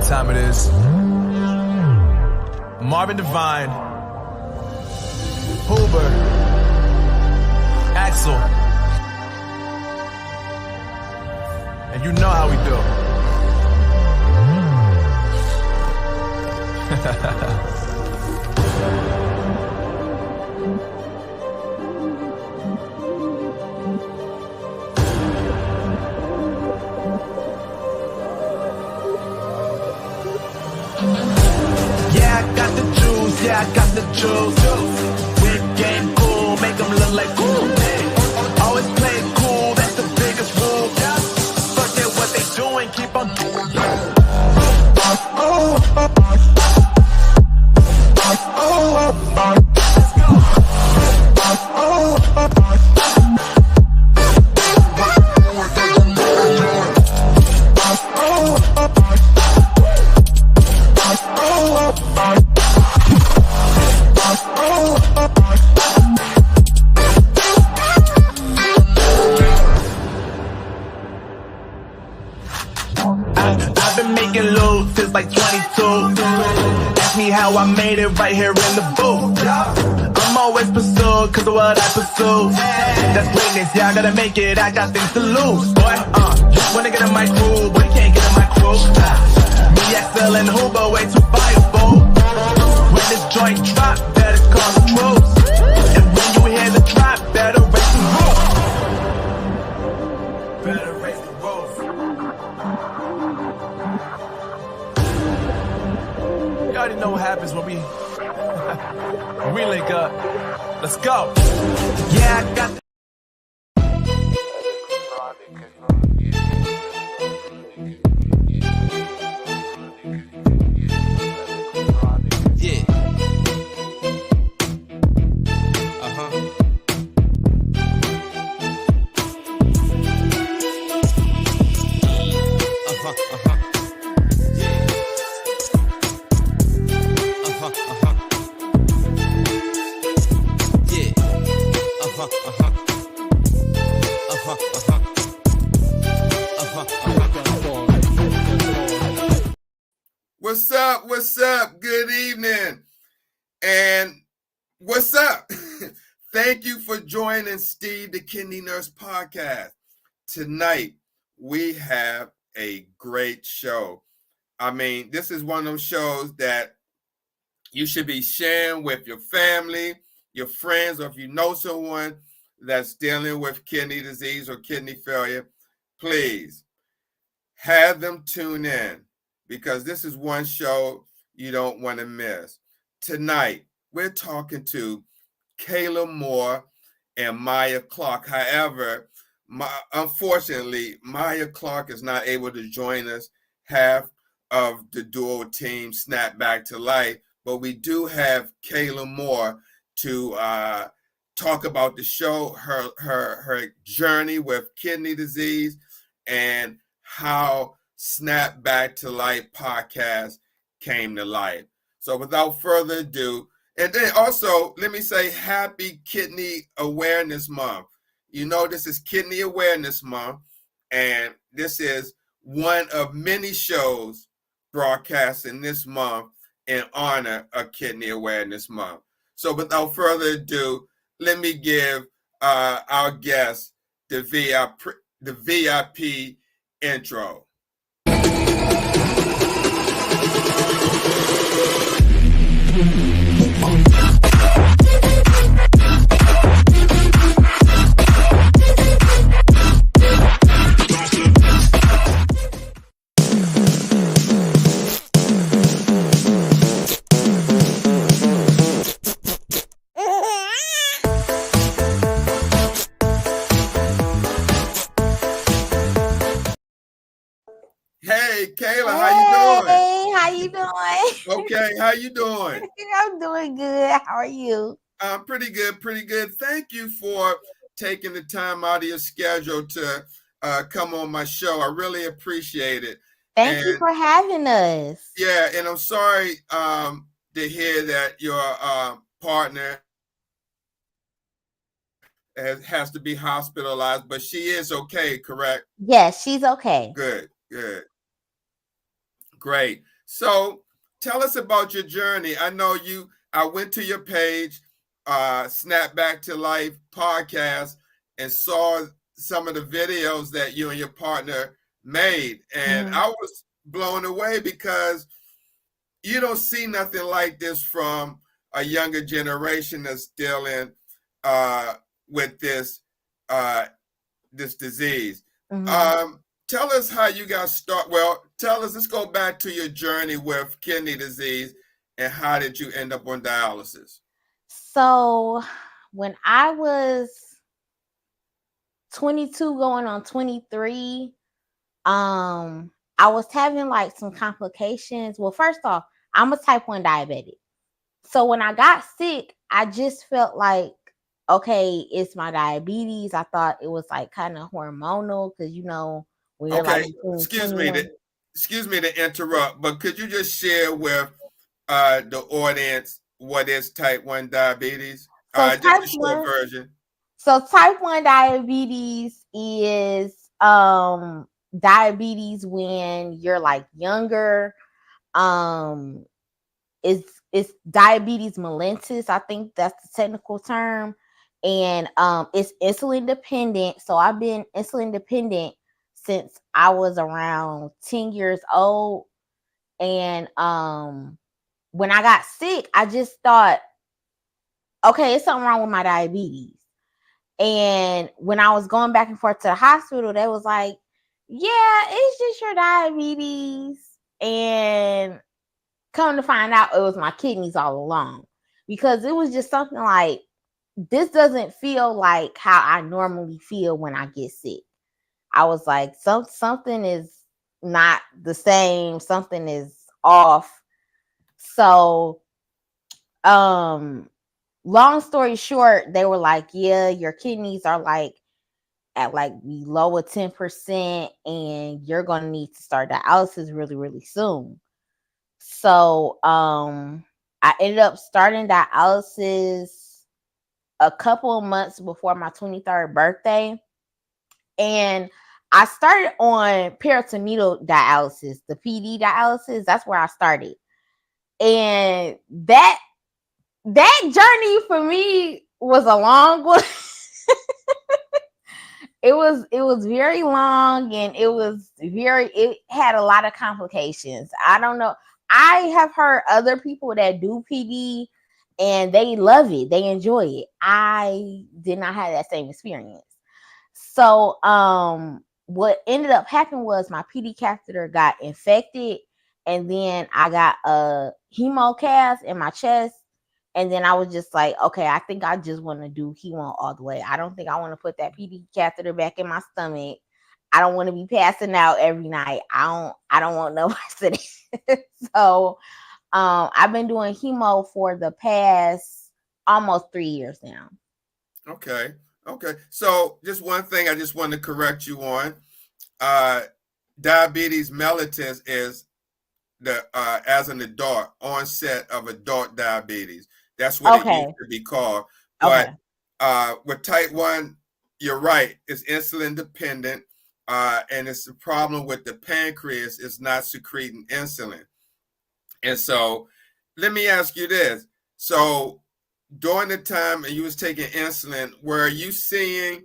time it is. Marvin Devine, Huber, Axel, and you know how we do. Yeah, I got the juice. Whip game cool, make them look like cool. Always play cool, that's the biggest rule. Forget what they doing, keep on doing. I've been making loot since like 22. Ask me how I made it right here in the booth. I'm always pursued cause of what I pursue. That's greatness, yeah, I gotta make it, I got things to lose. Boy, wanna get in my crew, but you can't get in my crew. Me, Axel, and Huber, way too fireable. When this joint drop, better call the troops. And when you hear the drop, better raise the roof. Better raise the roof. You already know what happens when we link up. Let's go. Yeah, I got What's up? Good evening. And what's up? Thank you for joining Steve the Kidney Nurse podcast. Tonight, we have a great show. I mean, this is one of those shows that you should be sharing with your family, your friends, or if you know someone that's dealing with kidney disease or kidney failure, please have them tune in because this is one show you don't want to miss. Tonight, we're talking to Kayla Maya and Maya Clark. However, unfortunately, Maya Clark is not able to join us. Half of the duo team snapped back to life, but we do have Kayla Maya to talk about the show, her journey with kidney disease, and how Snap Back to Life podcast came to life. So without further ado, and then also let me say happy Kidney Awareness Month. You know, this is Kidney Awareness Month, and this is one of many shows broadcasting this month in honor of Kidney Awareness Month. So without further ado, let me give our guest the VIP intro. Hey, Kayla, how you doing? Hey, how you doing? Okay, how you doing? I'm doing good. How are you? Pretty good, pretty good. Thank you for taking the time out of your schedule to come on my show. I really appreciate it. Thank you for having us. Yeah, and I'm sorry to hear that your partner has to be hospitalized, but she is okay, correct? Yes, she's okay. Good, good. Great. So tell us about your journey. I know I went to your page, Snap Back to Life podcast, and saw some of the videos that you and your partner made. And I was blown away because you don't see nothing like this from a younger generation that's dealing with this disease. Tell us how you got started. Well, let's go back to your journey with kidney disease and how did you end up on dialysis? So when I was 22 going on 23, I was having like some complications. Well, first off, I'm a type 1 diabetic. So when I got sick, I just felt like, okay, it's my diabetes. I thought it was like kind of hormonal because when you're like excuse me to interrupt, but could you just share with the audience what is type 1 diabetes? So just a short version. So type 1 diabetes is diabetes when you're like younger. It's diabetes mellitus. I think that's the technical term. And it's insulin dependent. So I've been insulin dependent since I was around 10 years old. And when I got sick, I just thought, okay, it's something wrong with my diabetes. And when I was going back and forth to the hospital, they was like, yeah, it's just your diabetes. And come to find out, it was my kidneys all along, because it was just something like, this doesn't feel like how I normally feel when I get sick. I was like, something is not the same. Something is off. So, long story short, they were like, yeah, your kidneys are like at like below a 10%, and you're going to need to start dialysis really, really soon. So, I ended up starting dialysis a couple of months before my 23rd birthday. And I started on peritoneal dialysis, the PD dialysis. That's where I started. And that journey for me was a long one. It was very long, and it had a lot of complications. I don't know. I have heard other people that do PD and they love it. They enjoy it. I did not have that same experience. So, what ended up happening was my PD catheter got infected, and then I got a hemo cath in my chest. And then I was just like, okay, I think I just want to do hemo all the way. I don't think I want to put that PD catheter back in my stomach. I don't want to be passing out every night. I don't want no accident. So, I've been doing hemo for the past almost 3 years now. Okay. So just one thing I just want to correct you on. Diabetes mellitus is as an adult, onset of adult diabetes. That's what it used to be called. But with type 1, you're right. It's insulin dependent. And it's a problem with the pancreas. It's not secreting insulin. And so let me ask you this. So during the time you was taking insulin, were you seeing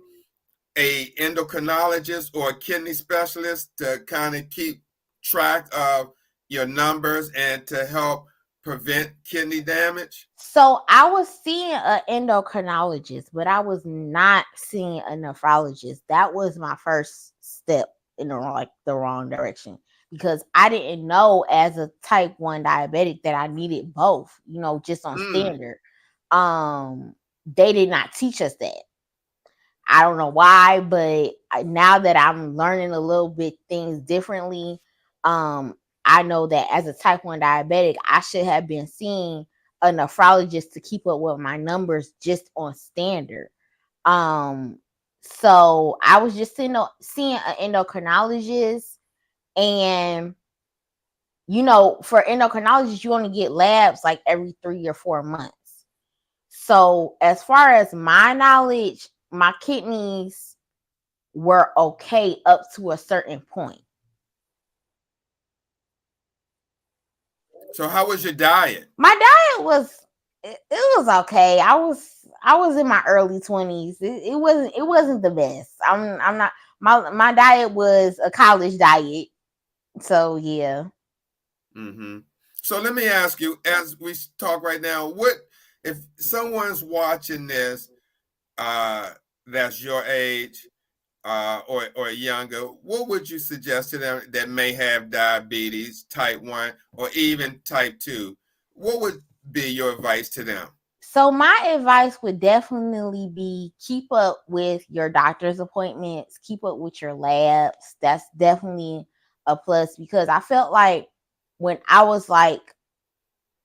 a endocrinologist or a kidney specialist to kind of keep track of your numbers and to help prevent kidney damage? So I was seeing an endocrinologist, but I was not seeing a nephrologist. That was my first step in the wrong direction, because I didn't know as a type 1 diabetic that I needed both, just on standard. They did not teach us that. I don't know why, but now that I'm learning a little bit things differently, I know that as a type 1 diabetic, I should have been seeing a nephrologist to keep up with my numbers just on standard. So I was just seeing an endocrinologist, and for endocrinologists, you only get labs like every 3 or 4 months. So as far as my knowledge, my kidneys were okay up to a certain point. So how was your diet? My diet was it was okay. I was in my early 20s. It wasn't the best. I'm not my diet was a college diet. So yeah. Mm-hmm. So let me ask you, as we talk right now, what if someone's watching this that's your age or younger, what would you suggest to them that may have diabetes, type 1, or even type 2? What would be your advice to them? So my advice would definitely be keep up with your doctor's appointments, keep up with your labs. That's definitely a plus because I felt like when I was like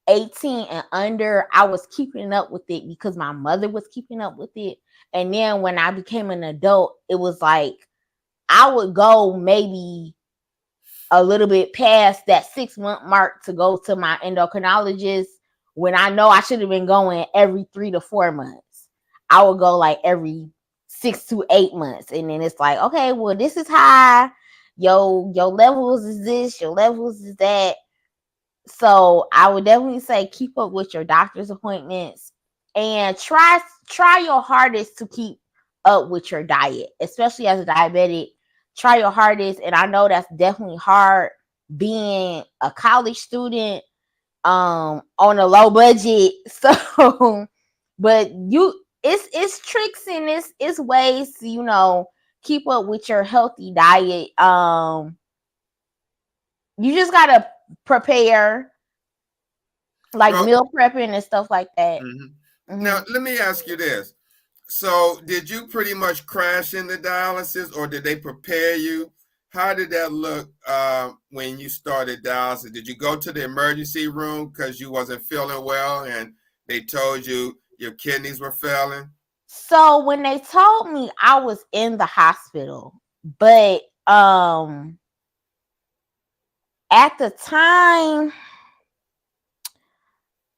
18 and under, I was keeping up with it because my mother was keeping up with it. And then when I became an adult, it was like I would go maybe a little bit past that 6 month mark to go to my endocrinologist when I know I should have been going every 3 to 4 months. I would go like every 6 to 8 months. And then it's like, okay, well, this is high. Your levels is this, your levels is that. So I would definitely say keep up with your doctor's appointments and try your hardest to keep up with your diet, especially as a diabetic. Try your hardest, and I know that's definitely hard being a college student on a low budget. So, but it's tricks and it's ways to keep up with your healthy diet. You just gotta prepare like Well, meal prepping and stuff like that. mhm. Hmm. Now let me ask you this. So, did you pretty much crash into dialysis, or did they prepare you? How did that look when you started dialysis? Did you go to the emergency room because you wasn't feeling well, and they told you your kidneys were failing? So when they told me I was in the hospital, but at the time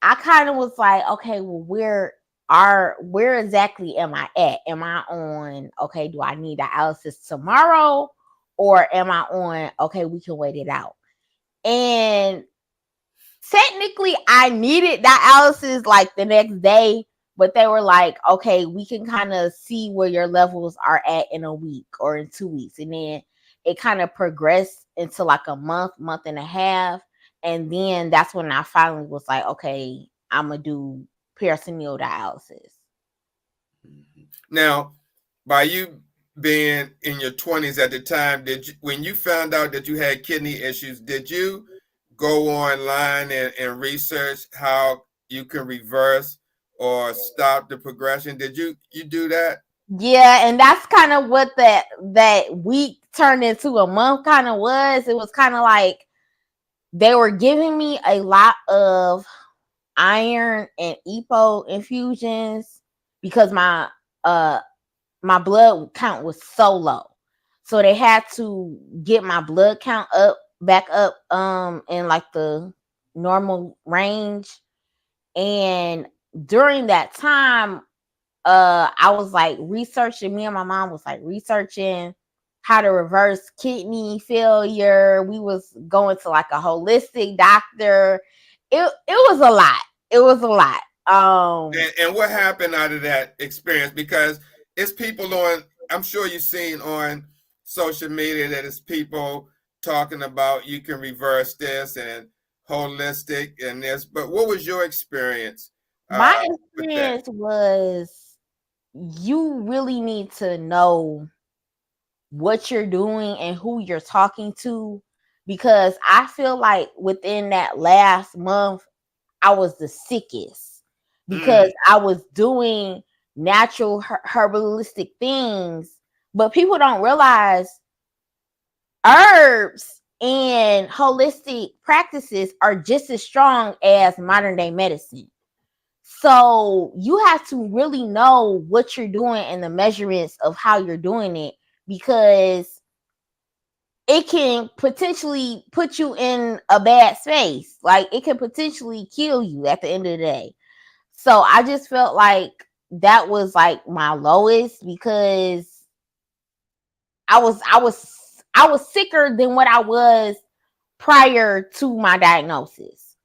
I kind of was like, okay, well, where exactly am I at? Am I on, okay, do I need dialysis tomorrow? Or am I on, okay, we can wait it out? And technically I needed dialysis like the next day, but they were like, okay, we can kind of see where your levels are at in a week or in 2 weeks. And then it kind of progressed into like a month and a half. And then that's when I finally was like, okay, I'm gonna do peritoneal dialysis. Now, by you being in your 20s at the time, did you, when you found out that you had kidney issues, did you go online and research how you can reverse or stop the progression? Did you do that? Yeah, and that's kind of what that week turned into a month kind of was. It was kind of like they were giving me a lot of iron and EPO infusions because uh my blood count was so low. So they had to get my blood count up back up in like the normal range. And during that time, I was like researching, me and my mom was like researching how to reverse kidney failure. We was going to like a holistic doctor. It was a lot. It was a lot. And what happened out of that experience? Because it's people on, I'm sure you've seen on social media that it's people talking about you can reverse this and holistic and this. But what was your experience My with that? experience was you really need to know what you're doing and who you're talking to, because I feel like within that last month I was the sickest Mm, because I was doing natural herbalistic things, but people don't realize herbs and holistic practices are just as strong as modern day medicine. So you have to really know what you're doing and the measurements of how you're doing it, because it can potentially put you in a bad space. Like it can potentially kill you at the end of the day. So I just felt like that was like my lowest because I was sicker than what I was prior to my diagnosis.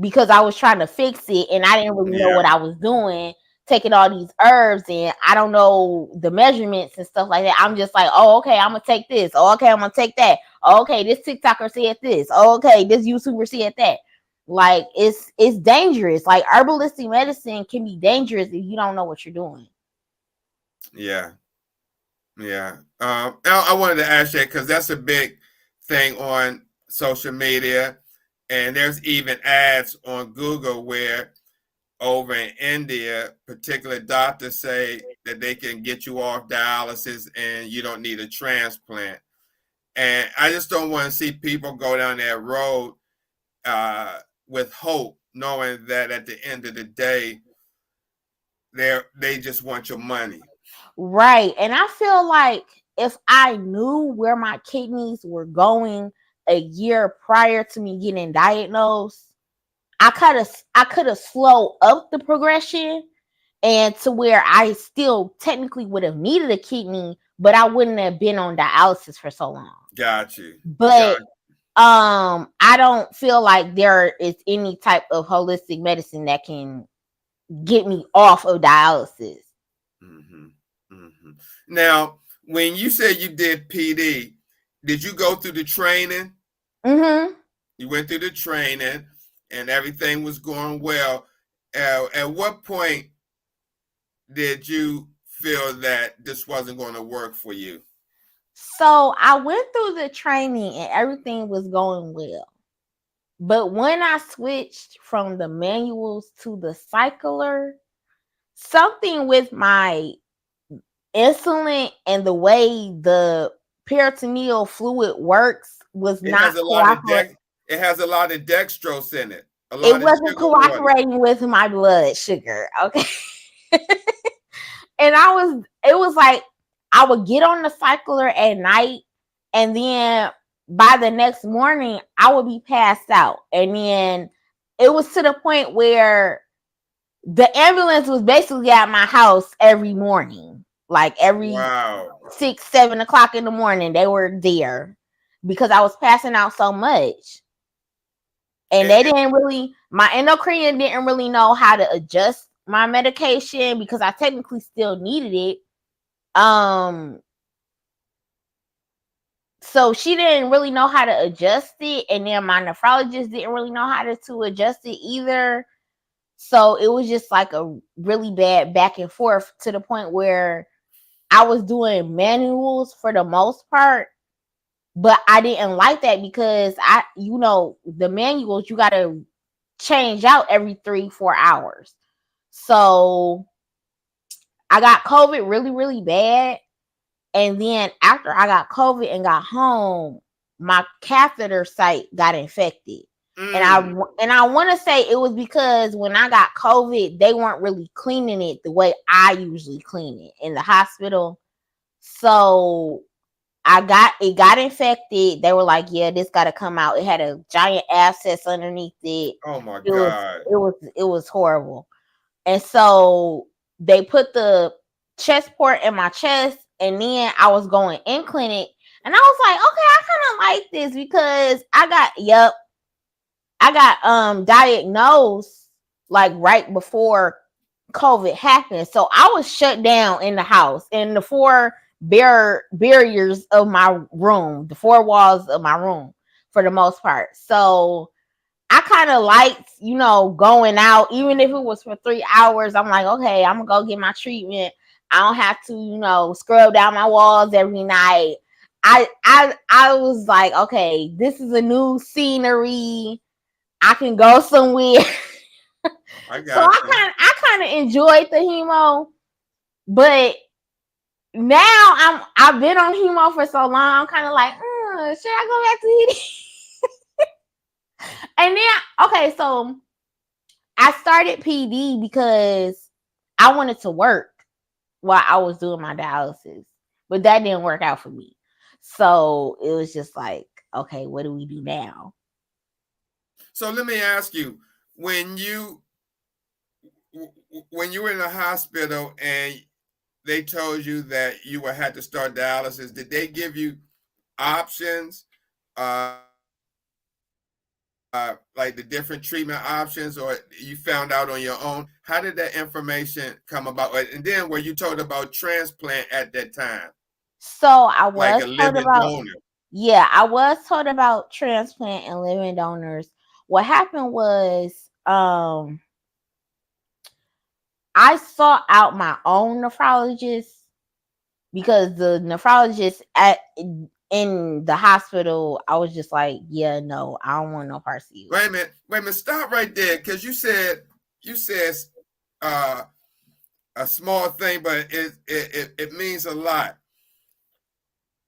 because I was trying to fix it and I didn't really know Yeah. what I was doing, taking all these herbs and I don't know the measurements and stuff like that. I'm just like, oh, okay, I'm gonna take this. Oh, okay, I'm gonna take that. Oh, okay, this TikToker said this. Oh, okay, this YouTuber said that. Like it's dangerous. Like herbalistic medicine can be dangerous if you don't know what you're doing. Yeah. Yeah. I wanted to ask that because that's a big thing on social media. And there's even ads on Google where over in India, particular doctors say that they can get you off dialysis and you don't need a transplant. And I just don't want to see people go down that road with hope, knowing that at the end of the day, they just want your money. Right. And I feel like if I knew where my kidneys were going a year prior to me getting diagnosed, I could have slowed up the progression and to where I still technically would have needed a kidney, but I wouldn't have been on dialysis for so long. Got you. But I don't feel like there is any type of holistic medicine that can get me off of dialysis. Mm-hmm. Mm-hmm. Now, when you said you did PD, did you go through the training? Mm-hmm. You went through the training and everything was going well. At what point did you feel that this wasn't going to work for you? So I went through the training and everything was going well. But when I switched from the manuals to the cycler, something with my insulin and the way the peritoneal fluid works was It not has a lot of cooperating. it has a lot of dextrose in it, a It lot of wasn't sugar water. cooperating with my blood sugar. Okay. And it was like I would get on the cycler at night and then by the next morning I would be passed out. And then it was to the point where the ambulance was basically at my house every morning. Like every Wow. 6, 7 o'clock in the morning, they were there because I was passing out so much. And And, they didn't really, my endocrine didn't really know how to adjust my medication because I technically still needed it. So she didn't really know how to adjust it, and then my nephrologist didn't really know how to adjust it either. So it was just like a really bad back and forth to the point where I was doing manuals for the most part, but I didn't like that because the manuals you gotta change out every 3-4 hours. So I got COVID really, really bad. And then after I got COVID and got home, my catheter site got infected. And I want to say it was because when I got COVID, they weren't really cleaning it the way I usually clean it in the hospital. So it got infected. They were like, "Yeah, this got to come out." It had a giant abscess underneath it. oh my God. It was horrible. And so they put the chest port in my chest, and then I was going in clinic, and I was like, okay, I kind of like this because I got diagnosed like right before COVID happened. So I was shut down in the house in the four barriers of my room, the four walls of my room for the most part. So I kind of liked, going out, even if it was for 3 hours. I'm like, okay, I'm gonna go get my treatment. I don't have to, scrub down my walls every night. I was like, okay, this is a new scenery. I can go somewhere. So I kind of enjoyed the hemo, but now I've been on hemo for so long. I'm kind of like, should I go back to it? And then, okay, so I started PD because I wanted to work while I was doing my dialysis, but that didn't work out for me. So it was just like, okay, what do we do now? So let me ask you, when you were in the hospital and they told you that you would have to start dialysis, did they give you options? like the different treatment options, or you found out on your own? How did that information come about? And then were you told about transplant at that time? So I Like was a told living about, donor? yeah, I was told about transplant and living donors. What happened was, I sought out my own nephrologist because the nephrologist in the hospital, I was just like, yeah, no, I don't want no parts of you. Wait a minute, stop right there, because you said a small thing, but it means a lot.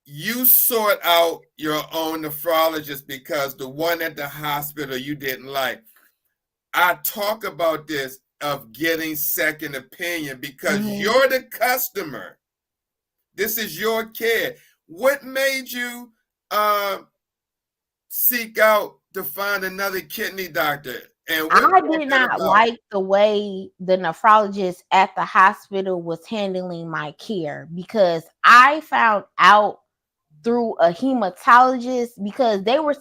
You sought out your own nephrologist because the one at the hospital you didn't like. I talk about this of getting second opinion because you're the customer. This is your care. What made you seek out to find another kidney doctor? And what I did not about? like the way the nephrologist at the hospital was handling my care, because I found out through a hematologist, because they were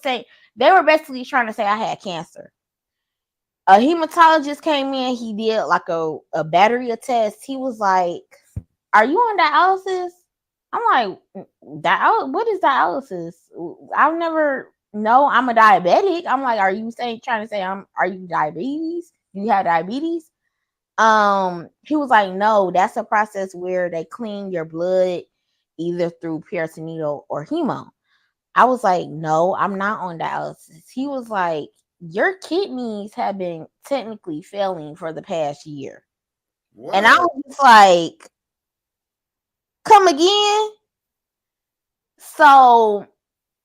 basically trying to say I had cancer. A hematologist came in, he did like a battery of tests. He was like, "Are you on dialysis?" I'm like, what is dialysis? I've never. No, I'm a diabetic. I'm like, are you trying to say are you diabetes? You have diabetes? He was like, no, that's a process where they clean your blood either through peritoneal or hemo. I was like, no, I'm not on dialysis. He was like, your kidneys have been technically failing for the past year. What? And I was just like, come again? So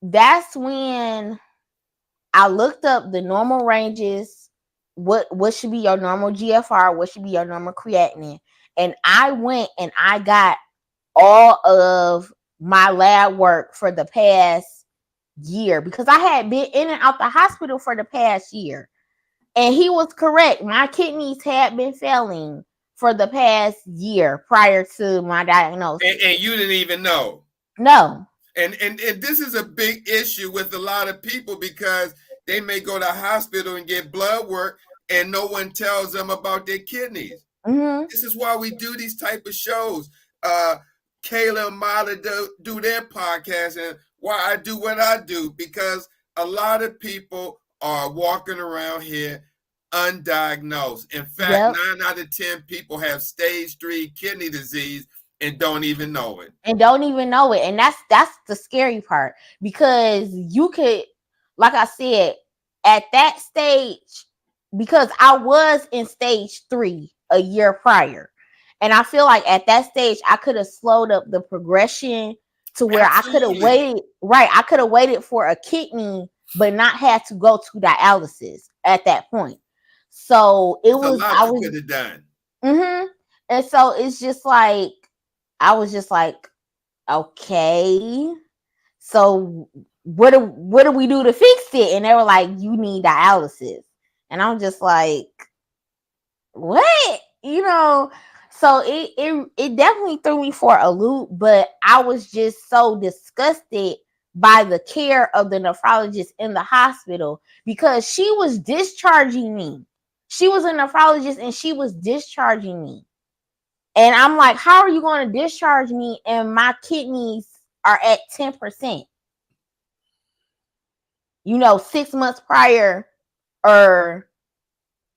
that's when I looked up the normal ranges. What should be your normal GFR? What should be your normal creatinine? And I went and I got all of my lab work for the past year, because I had been in and out the hospital for the past year. And he was correct. My kidneys had been failing for the past year prior to my diagnosis. And you didn't even know? No. And this is a big issue with a lot of people, because they may go to the hospital and get blood work and no one tells them about their kidneys. This is why we do these type of shows. Kayla Maya do their podcast, and why I do what I do, because a lot of people are walking around here undiagnosed. In fact, 9 out of 10 people have stage 3 kidney disease and don't even know it. And that's the scary part, because you could, like I said, at that stage, because I was in stage 3 a year prior, and I feel like at that stage I could have slowed up the progression to where I could have waited. Right, I could have waited for a kidney but not had to go to dialysis at that point. So it was, I could have done. And so it's just like, I was just like, okay, so what do we do to fix it? And they were like, you need dialysis. And I'm just like, what? So it definitely threw me for a loop, but I was just so disgusted by the care of the nephrologist in the hospital, because she was discharging me. She was a nephrologist and she was discharging me. And I'm like, how are you going to discharge me and my kidneys are at 10%? 6 months prior, or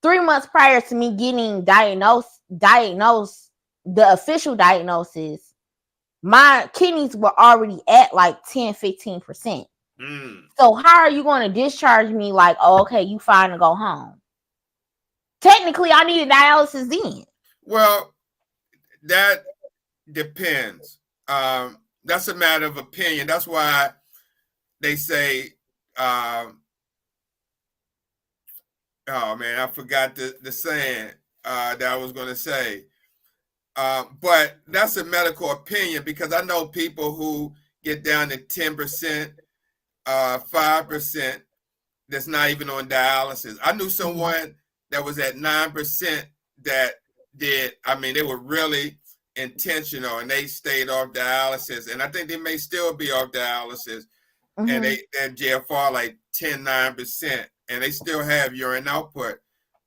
3 months prior to me getting diagnosed, the official diagnosis, my kidneys were already at like 10-15%. So how are you going to discharge me like, oh, okay, you fine to go home? Technically, I needed dialysis then. Well, that depends. That's a matter of opinion. That's why they say, oh man, I forgot the saying that I was going to say. But that's a medical opinion, because I know people who get down to 10%, 5% that's not even on dialysis. I knew someone that was at 9% that did, they were really intentional and they stayed off dialysis. And I think they may still be off dialysis. And their GFR like 10-9%. and they still have urine output,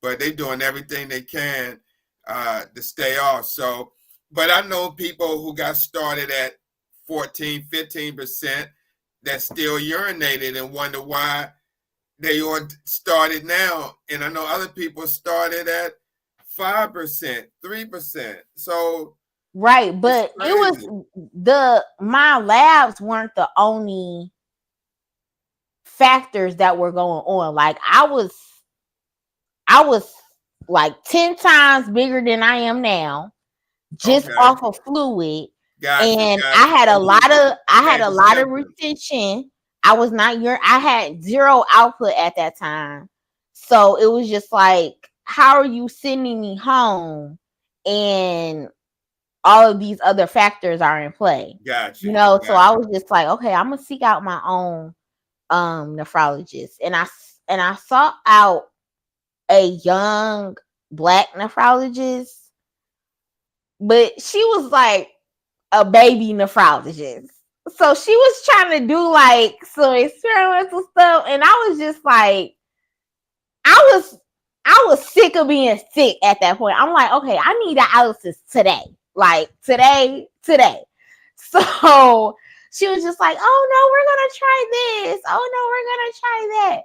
but they're doing everything they can to stay off. So, but I know people who got started at 14, 15% that still urinated and wonder why they all started now. And I know other people started at 5%, 3%. So right, but it was my labs weren't the only factors that were going on. Like I was like 10 times bigger than I am now, just off of fluid. And I had a lot of retention. I was not I had zero output at that time. So it was just like, how are you sending me home? And all of these other factors are in play. Gotcha. You know, so I was just like, okay, I'm gonna seek out my own nephrologist. And I sought out a young Black nephrologist, but she was like a baby nephrologist. So she was trying to do like some experimental stuff, and I was just like, I was sick of being sick at that point. I'm like, okay, I need dialysis today. Like today. So she was just like, oh no, we're gonna try this. Oh no, we're gonna try that.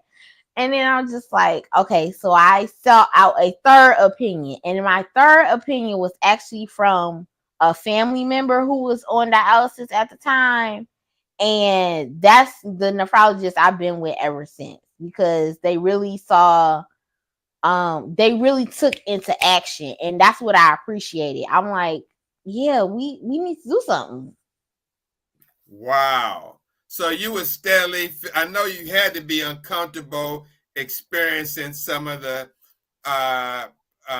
And then I was just like, okay, so I sought out a third opinion. And my third opinion was actually from a family member who was on dialysis at the time. And that's the nephrologist I've been with ever since, because they really saw, they really took into action. And that's what I appreciated. I'm like, yeah, we need to do something. Wow. So you were steadily, I know you had to be uncomfortable experiencing some of the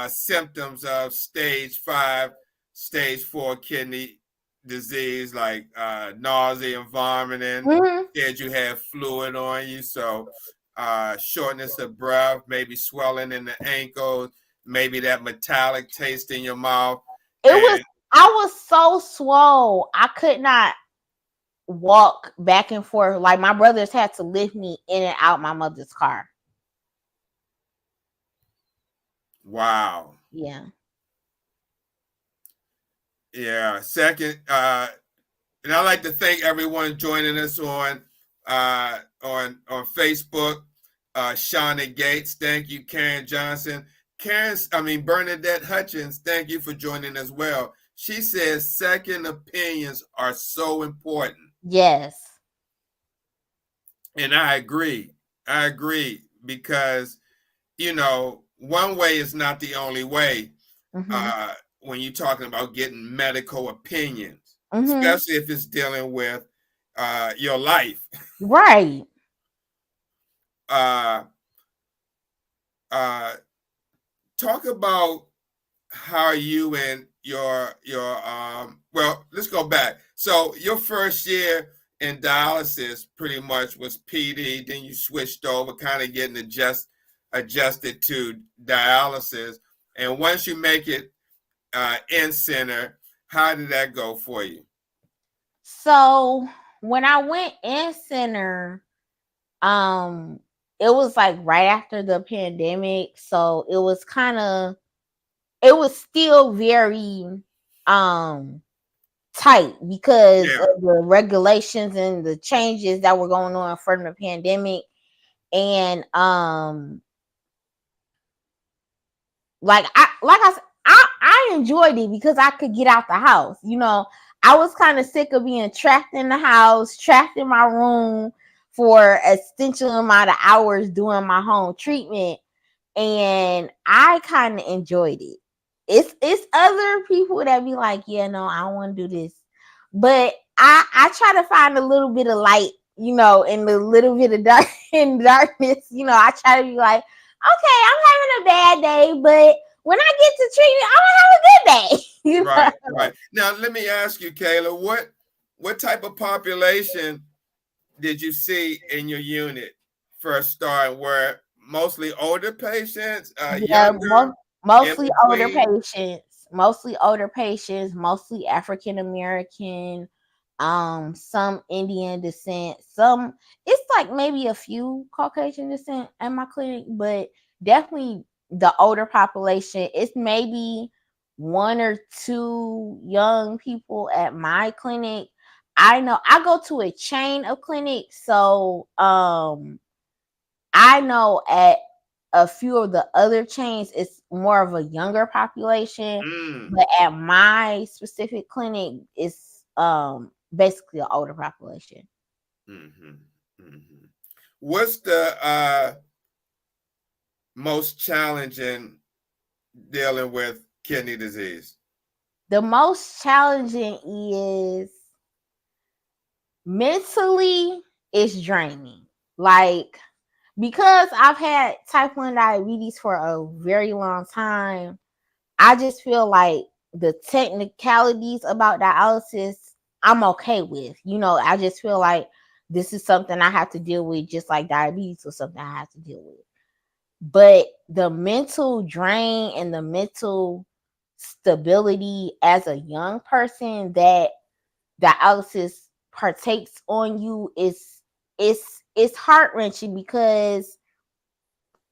symptoms of stage 5, stage 4 kidney disease, like nausea and vomiting. Mm-hmm. Said you had fluid on you, so shortness of breath, maybe swelling in the ankles, maybe that metallic taste in your mouth. I was so swole, I could not walk back and forth. Like my brothers had to lift me in and out my mother's car. Wow. Yeah. Second, and I'd like to thank everyone joining us on Facebook. Shauna Gates, thank you. Karen Johnson, Bernadette Hutchins, thank you for joining as well. She says second opinions are so important. Yes. And I agree. Because, one way is not the only way. Mm-hmm. When you're talking about getting medical opinions, mm-hmm. especially if it's dealing with your life. Right. Talk about how you and your well, let's go back. So your first year in dialysis pretty much was PD, then you switched over, kind of getting adjusted to dialysis. And once you make it in center, how did that go for you? So when I went in center, it was like right after the pandemic. So it was still very tight because of the regulations and the changes that were going on from the pandemic. And like I said, I enjoyed it because I could get out the house. I was kind of sick of being trapped in the house, trapped in my room for a substantial amount of hours doing my home treatment. And I kind of enjoyed it. It's other people that be like, yeah, no, I don't want to do this. But I try to find a little bit of light, in the little bit of darkness. I try to be like, okay, I'm having a bad day, but when I get to treatment, I'm gonna have a good day. Right. Now, let me ask you, Kayla, what type of population did you see in your unit first starting? Were mostly older patients, younger? Mostly older patients, mostly African American, some Indian descent, it's like maybe a few Caucasian descent at my clinic, but definitely the older population. It's maybe one or two young people at my clinic. I know I go to a chain of clinics, so I know at a few of the other chains it's more of a younger population, but at my specific clinic it's basically an older population. What's the most challenging dealing with kidney disease? The most challenging is mentally it's draining. Like, because I've had type 1 diabetes for a very long time, I just feel like the technicalities about dialysis I'm okay with. You know, I just feel like this is something I have to deal with, just like diabetes was something I have to deal with. But the mental drain and the mental stability as a young person that dialysis partakes on you is it's heart-wrenching, because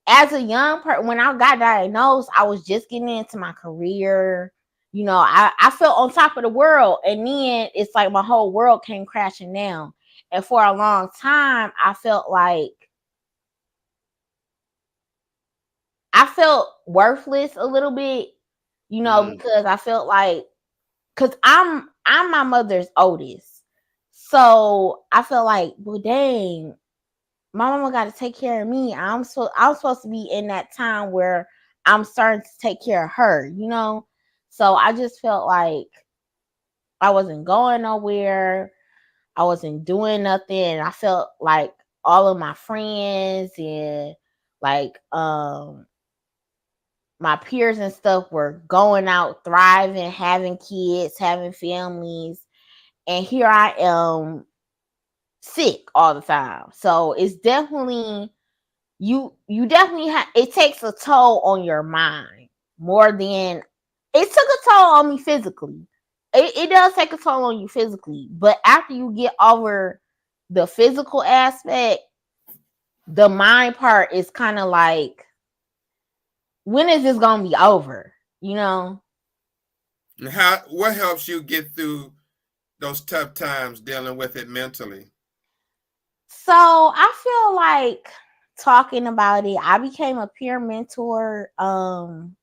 as a young person, when I got diagnosed, I was just getting into my career. You know, I felt on top of the world, and then it's like my whole world came crashing down. And for a long time, I felt worthless a little bit, you know, because I felt like, because I'm my mother's oldest, so I felt like, well, dang, my mama got to take care of me. I'm supposed to be in that time where I'm starting to take care of her, you know. So I just felt like I wasn't going nowhere. I wasn't doing nothing. I felt like all of my friends and like my peers and stuff were going out, thriving, having kids, having families, and here I am sick all the time. So it's definitely, you definitely have, it takes a toll on your mind more than it took a toll on me physically. It does take a toll on you physically, but after you get over the physical aspect, the mind part is kind of like, when is this gonna be over, you know? What helps you get through those tough times dealing with it mentally? So I feel like talking about it. I became a peer mentor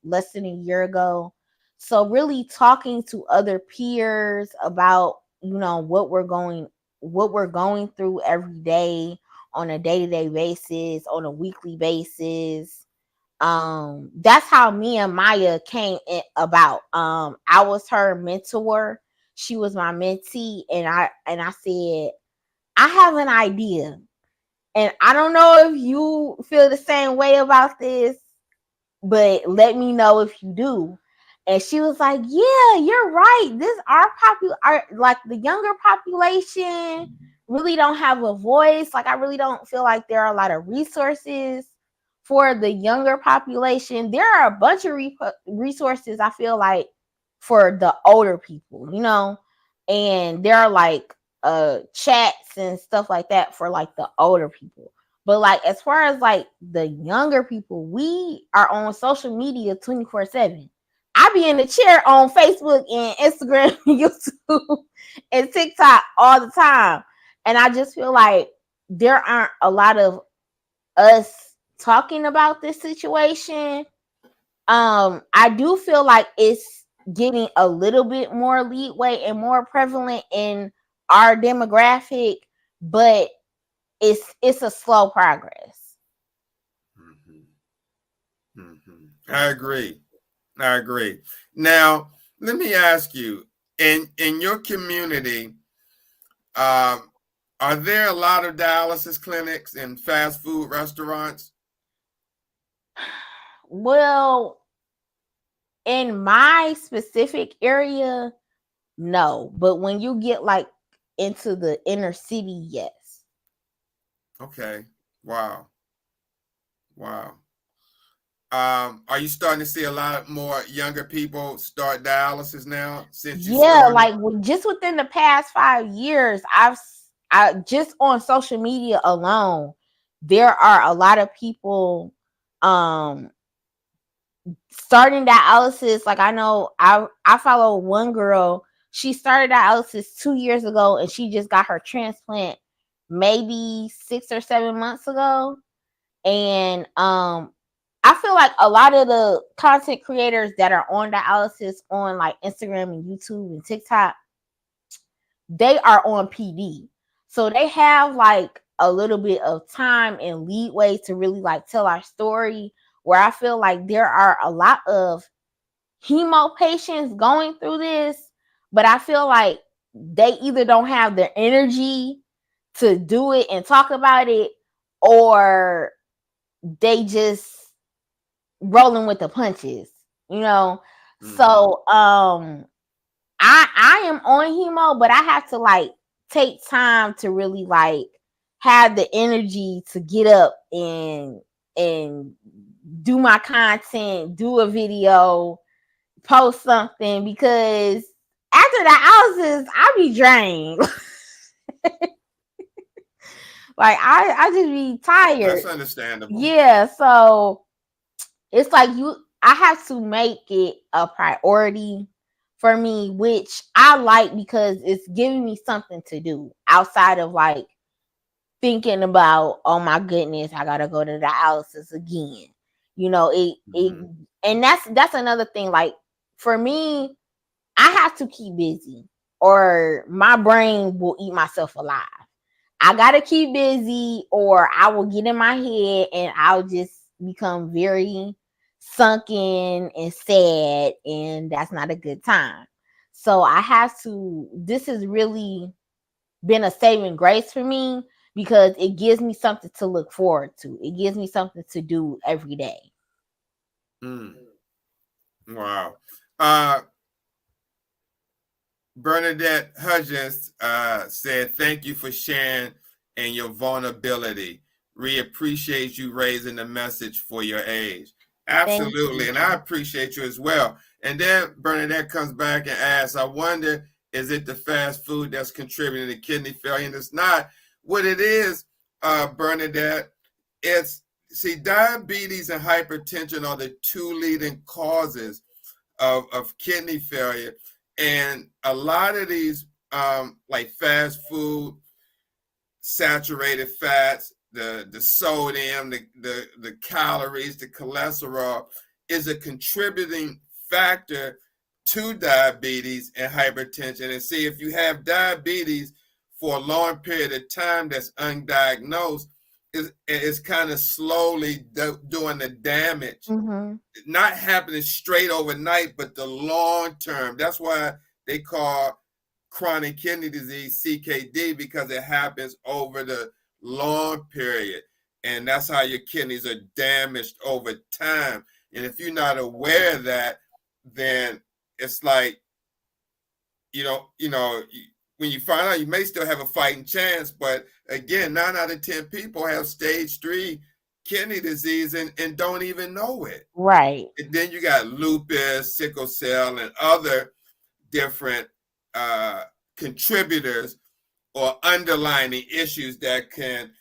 less than a year ago. So really talking to other peers about, you know, what we're going through every day, on a day-to-day basis, on a weekly basis. That's how me and Maya came about. I was her mentor. She was my mentee, and I said, I have an idea. And I don't know if you feel the same way about this, but let me know if you do. And she was like, yeah, you're right. This like the younger population really don't have a voice. Like, I really don't feel like there are a lot of resources for the younger population. There are a bunch of resources, I feel like, for the older people, you know, and there are like chats and stuff like that for like the older people. But like, as far as like the younger people, we are on social media 24/7. I be in the chair on Facebook and Instagram and YouTube and TikTok all the time. And I just feel like there aren't a lot of us talking about this situation. I do feel like it's getting a little bit more leeway and more prevalent in our demographic, but it's a slow progress. I agree. Now, let me ask you, in your community, are there a lot of dialysis clinics and fast food restaurants? Well, in my specific area, no. But when you get like into the inner city, yes. Okay. Wow. Are you starting to see a lot more younger people start dialysis now since you Yeah, started? like just within the past 5 years, I just on social media alone, there are a lot of people starting dialysis. Like I know I follow one girl. She started dialysis 2 years ago, and she just got her transplant maybe 6 or 7 months ago. And I feel like a lot of the content creators that are on dialysis on like Instagram and YouTube and TikTok, they are on PD. So they have like a little bit of time and leeway to really like tell our story, where I feel like there are a lot of hemo patients going through this, but I feel like they either don't have the energy to do it and talk about it, or they just rolling with the punches, you know. So I am on hemo, but I have to like take time to really like have the energy to get up and do my content, do a video, post something, because after the houses I be drained. Like I just be tired. That's understandable. Yeah, so it's like I have to make it a priority for me, which I like because it's giving me something to do outside of like thinking about, oh my goodness, I gotta go to the dialysis again. You know, and that's another thing. Like for me, I have to keep busy or my brain will eat myself alive. I gotta keep busy or I will get in my head and I'll just become very sunken and sad, and that's not a good time. So I have to, this has really been a saving grace for me because it gives me something to look forward to. It gives me something to do every day. Wow. Bernadette Hudgens said, thank you for sharing and your vulnerability. We appreciate you raising the message for your age. Absolutely. And I appreciate you as well. And then Bernadette comes back and asks, I wonder, is it the fast food that's contributing to kidney failure? And it's not. What it is, Bernadette, see, diabetes and hypertension are the two leading causes of kidney failure. And a lot of these, like fast food, saturated fats, the sodium, the calories, the cholesterol is a contributing factor to diabetes and hypertension. And see, if you have diabetes for a long period of time that's undiagnosed, it's kind of slowly doing the damage. Not happening straight overnight, but the long term. That's why they call chronic kidney disease CKD, because it happens over the long period. And that's how your kidneys are damaged over time. And if you're not aware of that, then it's like, when you find out, you may still have a fighting chance. But again, 9 out of 10 people have stage 3 kidney disease and don't even know it. Right. And then you got lupus, sickle cell, and other different contributors or underlying issues that can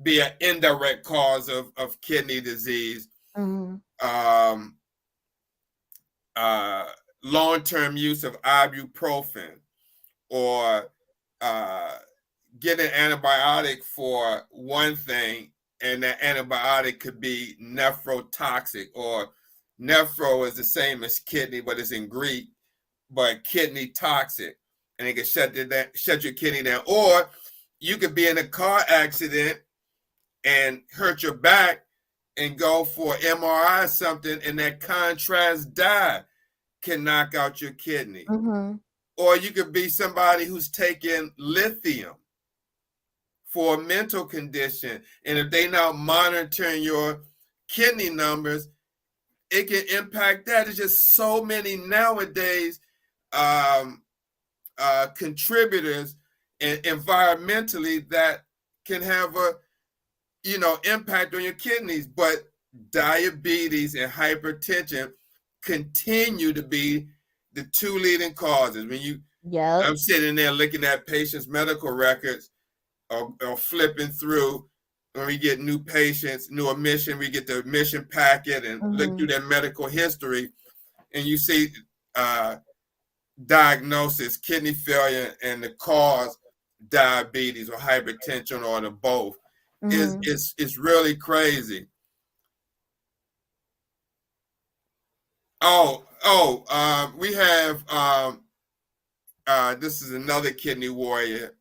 be an indirect cause of kidney disease. Long-term use of ibuprofen or get an antibiotic for one thing, and that antibiotic could be nephrotoxic, or nephro is the same as kidney, but it's in Greek, but kidney toxic, and it can shut your kidney down. Or you could be in a car accident and hurt your back and go for MRI or something, and that contrast dye can knock out your kidney. Or you could be somebody who's taking lithium for a mental condition, and if they're not monitoring your kidney numbers, it can impact that. There's just so many nowadays contributors and environmentally that can have a impact on your kidneys. But diabetes and hypertension continue to be the two leading causes. When you Yep. I'm sitting there looking at patients' medical records or flipping through when we get new patients, new admission, we get the admission packet and look through their medical history, and you see diagnosis, kidney failure, and the cause diabetes or hypertension or the both. It's really crazy. We have this is another kidney warrior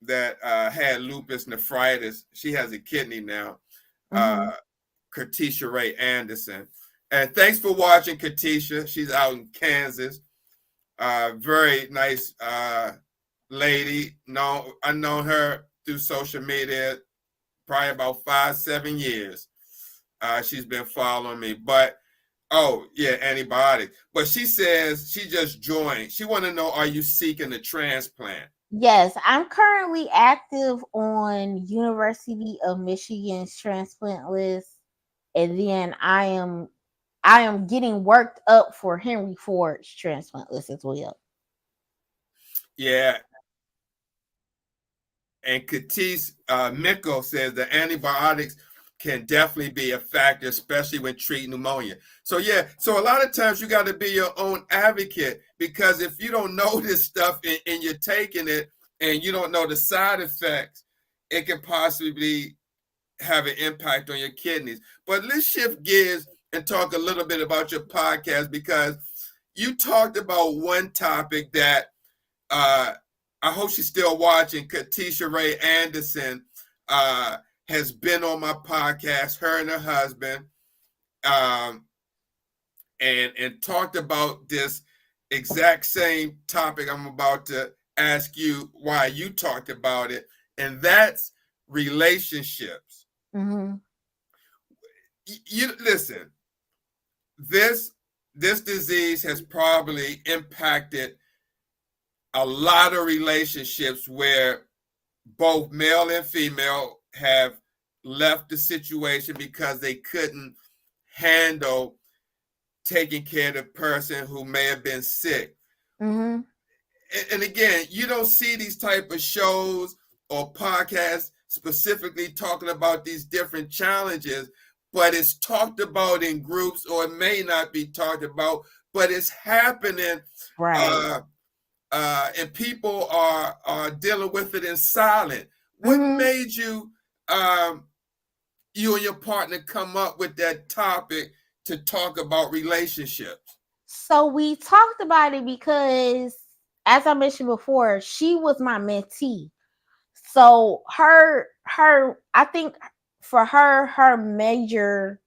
that had lupus nephritis. She has a kidney now. Katisha Ray Anderson. And thanks for watching, Katisha. She's out in Kansas. Very nice lady. I've known her through social media probably about 5-7 years. She's been following me. But antibiotics. But she says she just joined. She want to know, are you seeking a transplant? Yes, I'm currently active on University of Michigan's transplant list, and then I am getting worked up for Henry Ford's transplant list as well. Yeah. And Katis Mikko says the antibiotics can definitely be a factor, especially when treating pneumonia. So a lot of times you got to be your own advocate, because if you don't know this stuff and you're taking it and you don't know the side effects, it can possibly have an impact on your kidneys. But let's shift gears and talk a little bit about your podcast, because you talked about one topic that I hope she's still watching. Katisha Ray Anderson has been on my podcast, her and her husband, and talked about this exact same topic I'm about to ask you why you talked about it, and that's relationships. You listen, this disease has probably impacted a lot of relationships where both male and female have left the situation because they couldn't handle taking care of the person who may have been sick. And again, you don't see these type of shows or podcasts specifically talking about these different challenges, but it's talked about in groups, or it may not be talked about, but it's happening. Right. And people are dealing with it in silence. What made you you and your partner come up with that topic to talk about relationships? So we talked about it because, as I mentioned before, she was my mentee. So I think for her major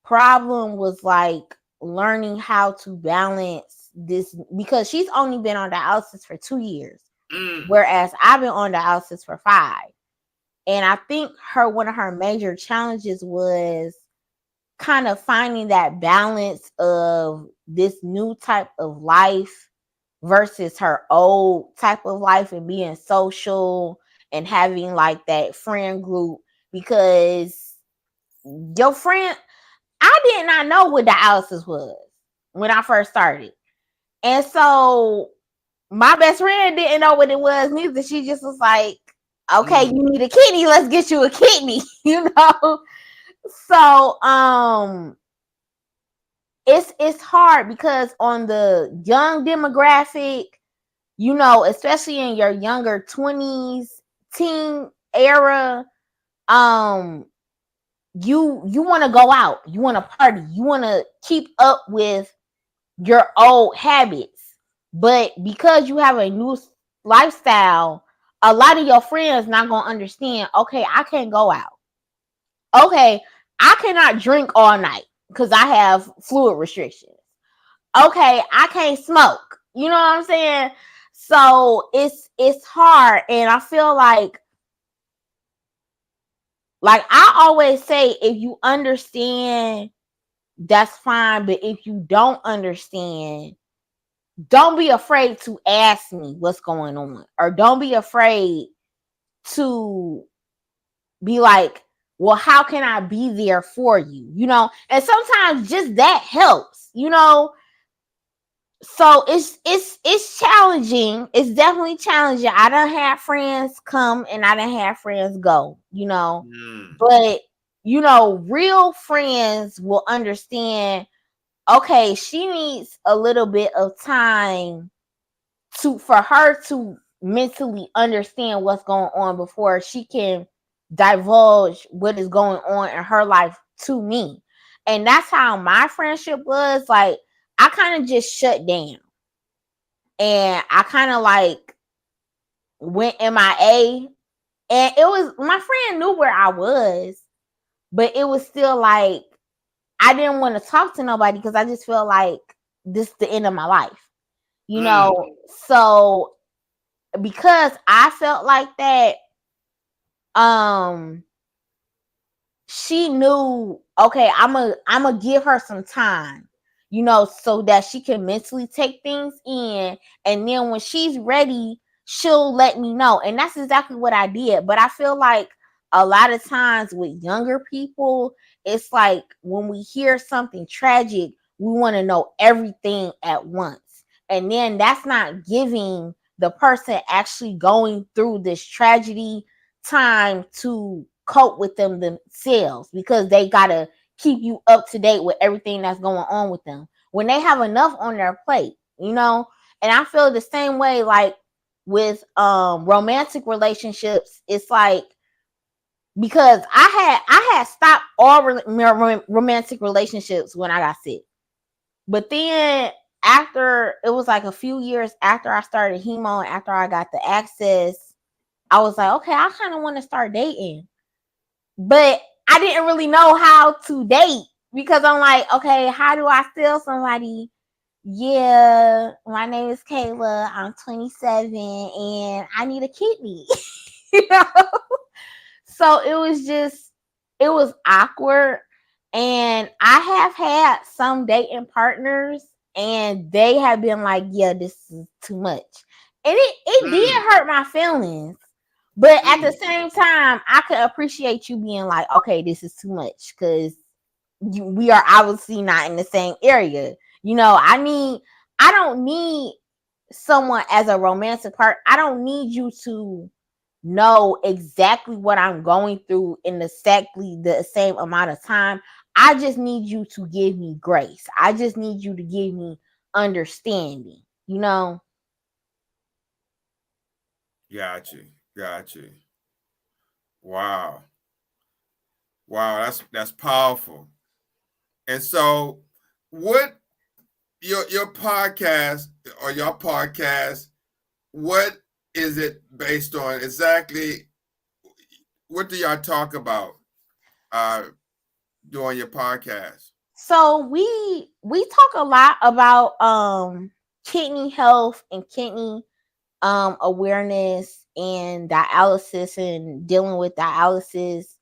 problem was like learning how to balance this, because she's only been on dialysis for 2 years, whereas I've been on dialysis for 5. And I think one of her major challenges was kind of finding that balance of this new type of life versus her old type of life, and being social and having like that friend group, because your friend, I did not know what dialysis was when I first started. And so my best friend didn't know what it was neither. She just was like, okay, you need a kidney, let's get you a kidney, So it's hard, because on the young demographic, especially in your younger 20s, teen era, you want to go out, you want to party, you want to keep up with your old habits. But because you have a new lifestyle, a lot of your friends not going to understand, okay, I can't go out. Okay, I cannot drink all night because I have fluid restrictions. Okay, I can't smoke. You know what I'm saying? So it's hard. And I feel like I always say, if you understand, that's fine. But if you don't understand, don't be afraid to ask me what's going on, or don't be afraid to be like, well, how can I be there for you? And sometimes just that helps, So it's challenging. It's definitely challenging. I done had friends come and I done had friends go, but real friends will understand, okay, she needs a little bit of time for her to mentally understand what's going on before she can divulge what is going on in her life to me. And that's how my friendship was. Like, I kind of just shut down and I kind of like went MIA. And it was, my friend knew where I was, but it was still like I didn't want to talk to nobody because I just felt like this is the end of my life, So because I felt like that, she knew, okay, I'm give her some time, so that she can mentally take things in, and then when she's ready, she'll let me know. And that's exactly what I did. But I feel like a lot of times with younger people, it's like when we hear something tragic, we want to know everything at once, and then that's not giving the person actually going through this tragedy time to cope with them themselves, because they gotta keep you up to date with everything that's going on with them when they have enough on their plate, And I feel the same way, like with romantic relationships. It's like, because I had stopped all romantic relationships when I got sick, but then after, it was like a few years after I started hemo and after I got the access, I was like, okay, I kind of want to start dating. But I didn't really know how to date, because I'm like, okay, how do I tell somebody, yeah, my name is Kayla, I'm 27 and I need a kidney? you know? So it was awkward. And I have had some dating partners and they have been like, yeah, this is too much. And it did hurt my feelings. But at the same time, I could appreciate you being like, okay, this is too much, because we are obviously not in the same area. I don't need someone as a romantic part. I don't need you to know exactly what I'm going through in exactly the same amount of time. I just need you to give me grace. I just need you to give me understanding, Got you. Wow. That's powerful. And so, what your podcast or your podcast, what is it based on exactly? What do y'all talk about during your podcast? So we talk a lot about kidney health and kidney awareness and dialysis and dealing with dialysis.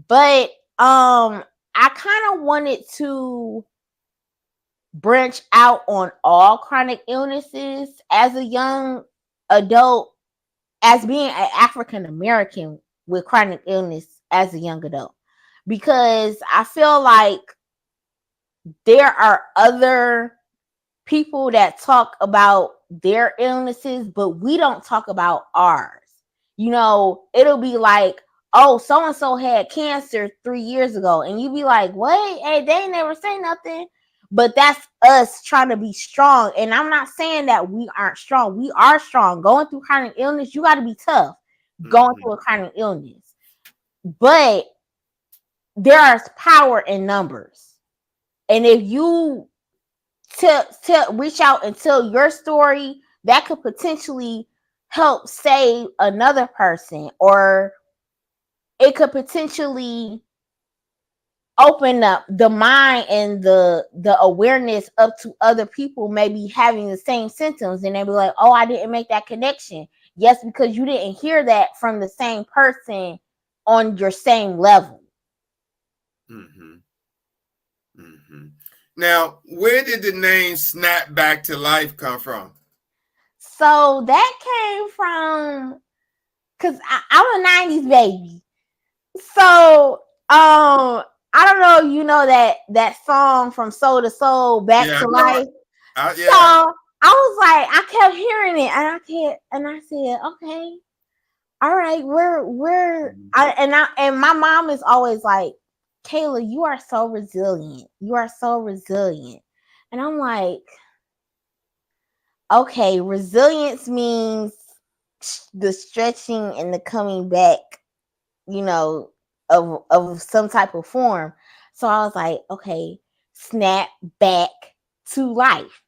But I kind of wanted to branch out on all chronic illnesses as a young adult, as being an African American with chronic illness as a young adult, because I feel like there are other people that talk about their illnesses, but we don't talk about ours. It'll be like, oh, so and so had cancer 3 years ago, and you be like, what? Hey, they never say nothing. But that's us trying to be strong. And I'm not saying that we aren't strong. We are strong. Going through chronic illness, you got to be tough. Going through a chronic illness, but there is power in numbers. And if you reach out and tell your story, that could potentially help save another person, or it could potentially open up the mind and the awareness up to other people maybe having the same symptoms, and they be like, oh, I didn't make that connection. Yes, because you didn't hear that from the same person on your same level. Now, where did the name Snap Back to Life come from? So that came from, because I'm a 90s baby. So I don't know, that song From Soul to Soul, Back to Life. Yeah. I was like, I kept hearing it, and I said, okay, all right, and my mom is always like, Kayla, you are so resilient. You are so resilient. And I'm like, okay, resilience means the stretching and the coming back, you know, of some type of form. So I was like, okay, snap back to life.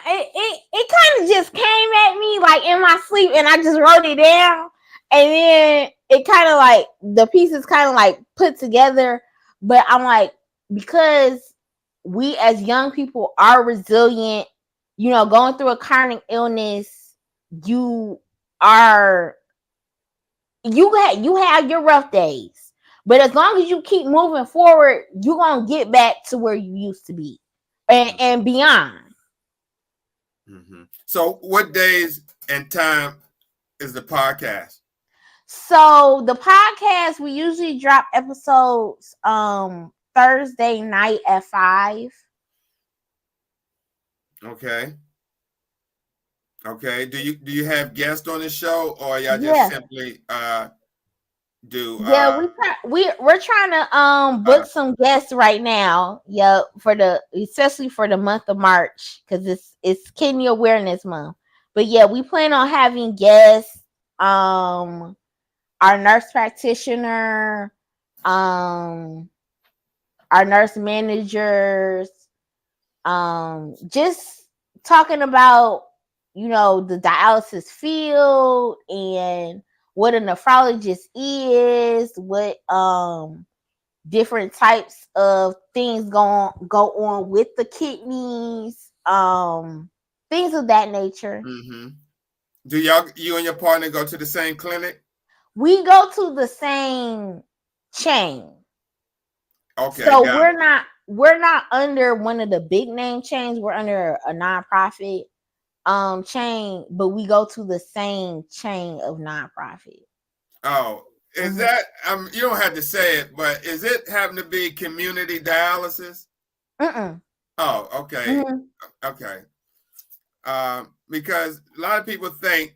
It kind of just came at me like in my sleep, and I just wrote it down, and then it kind of like the pieces kind of like put together. But I'm like, because we as young people are resilient, you know, going through a chronic illness, you are you have your rough days, but as long as you keep moving forward, you're gonna get back to where you used to be, and beyond. Mm-hmm. So, what days and time is the podcast? So the podcast, we usually drop episodes Thursday night at 5. Okay. Okay. Do you have guests on the show, or y'all just Yeah. simply do Yeah, we're trying to book some guests right now. Yeah, especially for the month of March, because it's Kidney Awareness Month. But yeah, we plan on having guests, our nurse practitioner, our nurse managers, just talking about, you know, the dialysis field and what a nephrologist is, what different types of things go on with the kidneys, things of that nature. Mm-hmm. Do you and your partner go to the same clinic? We go to the same chain. Okay, So got it. we're not under one of the big name chains. We're under a nonprofit chain, but we go to the same chain of nonprofit. Oh, is that you don't have to say it, but is it having to be community dialysis? Mm-mm. Oh, okay. Okay. Because a lot of people think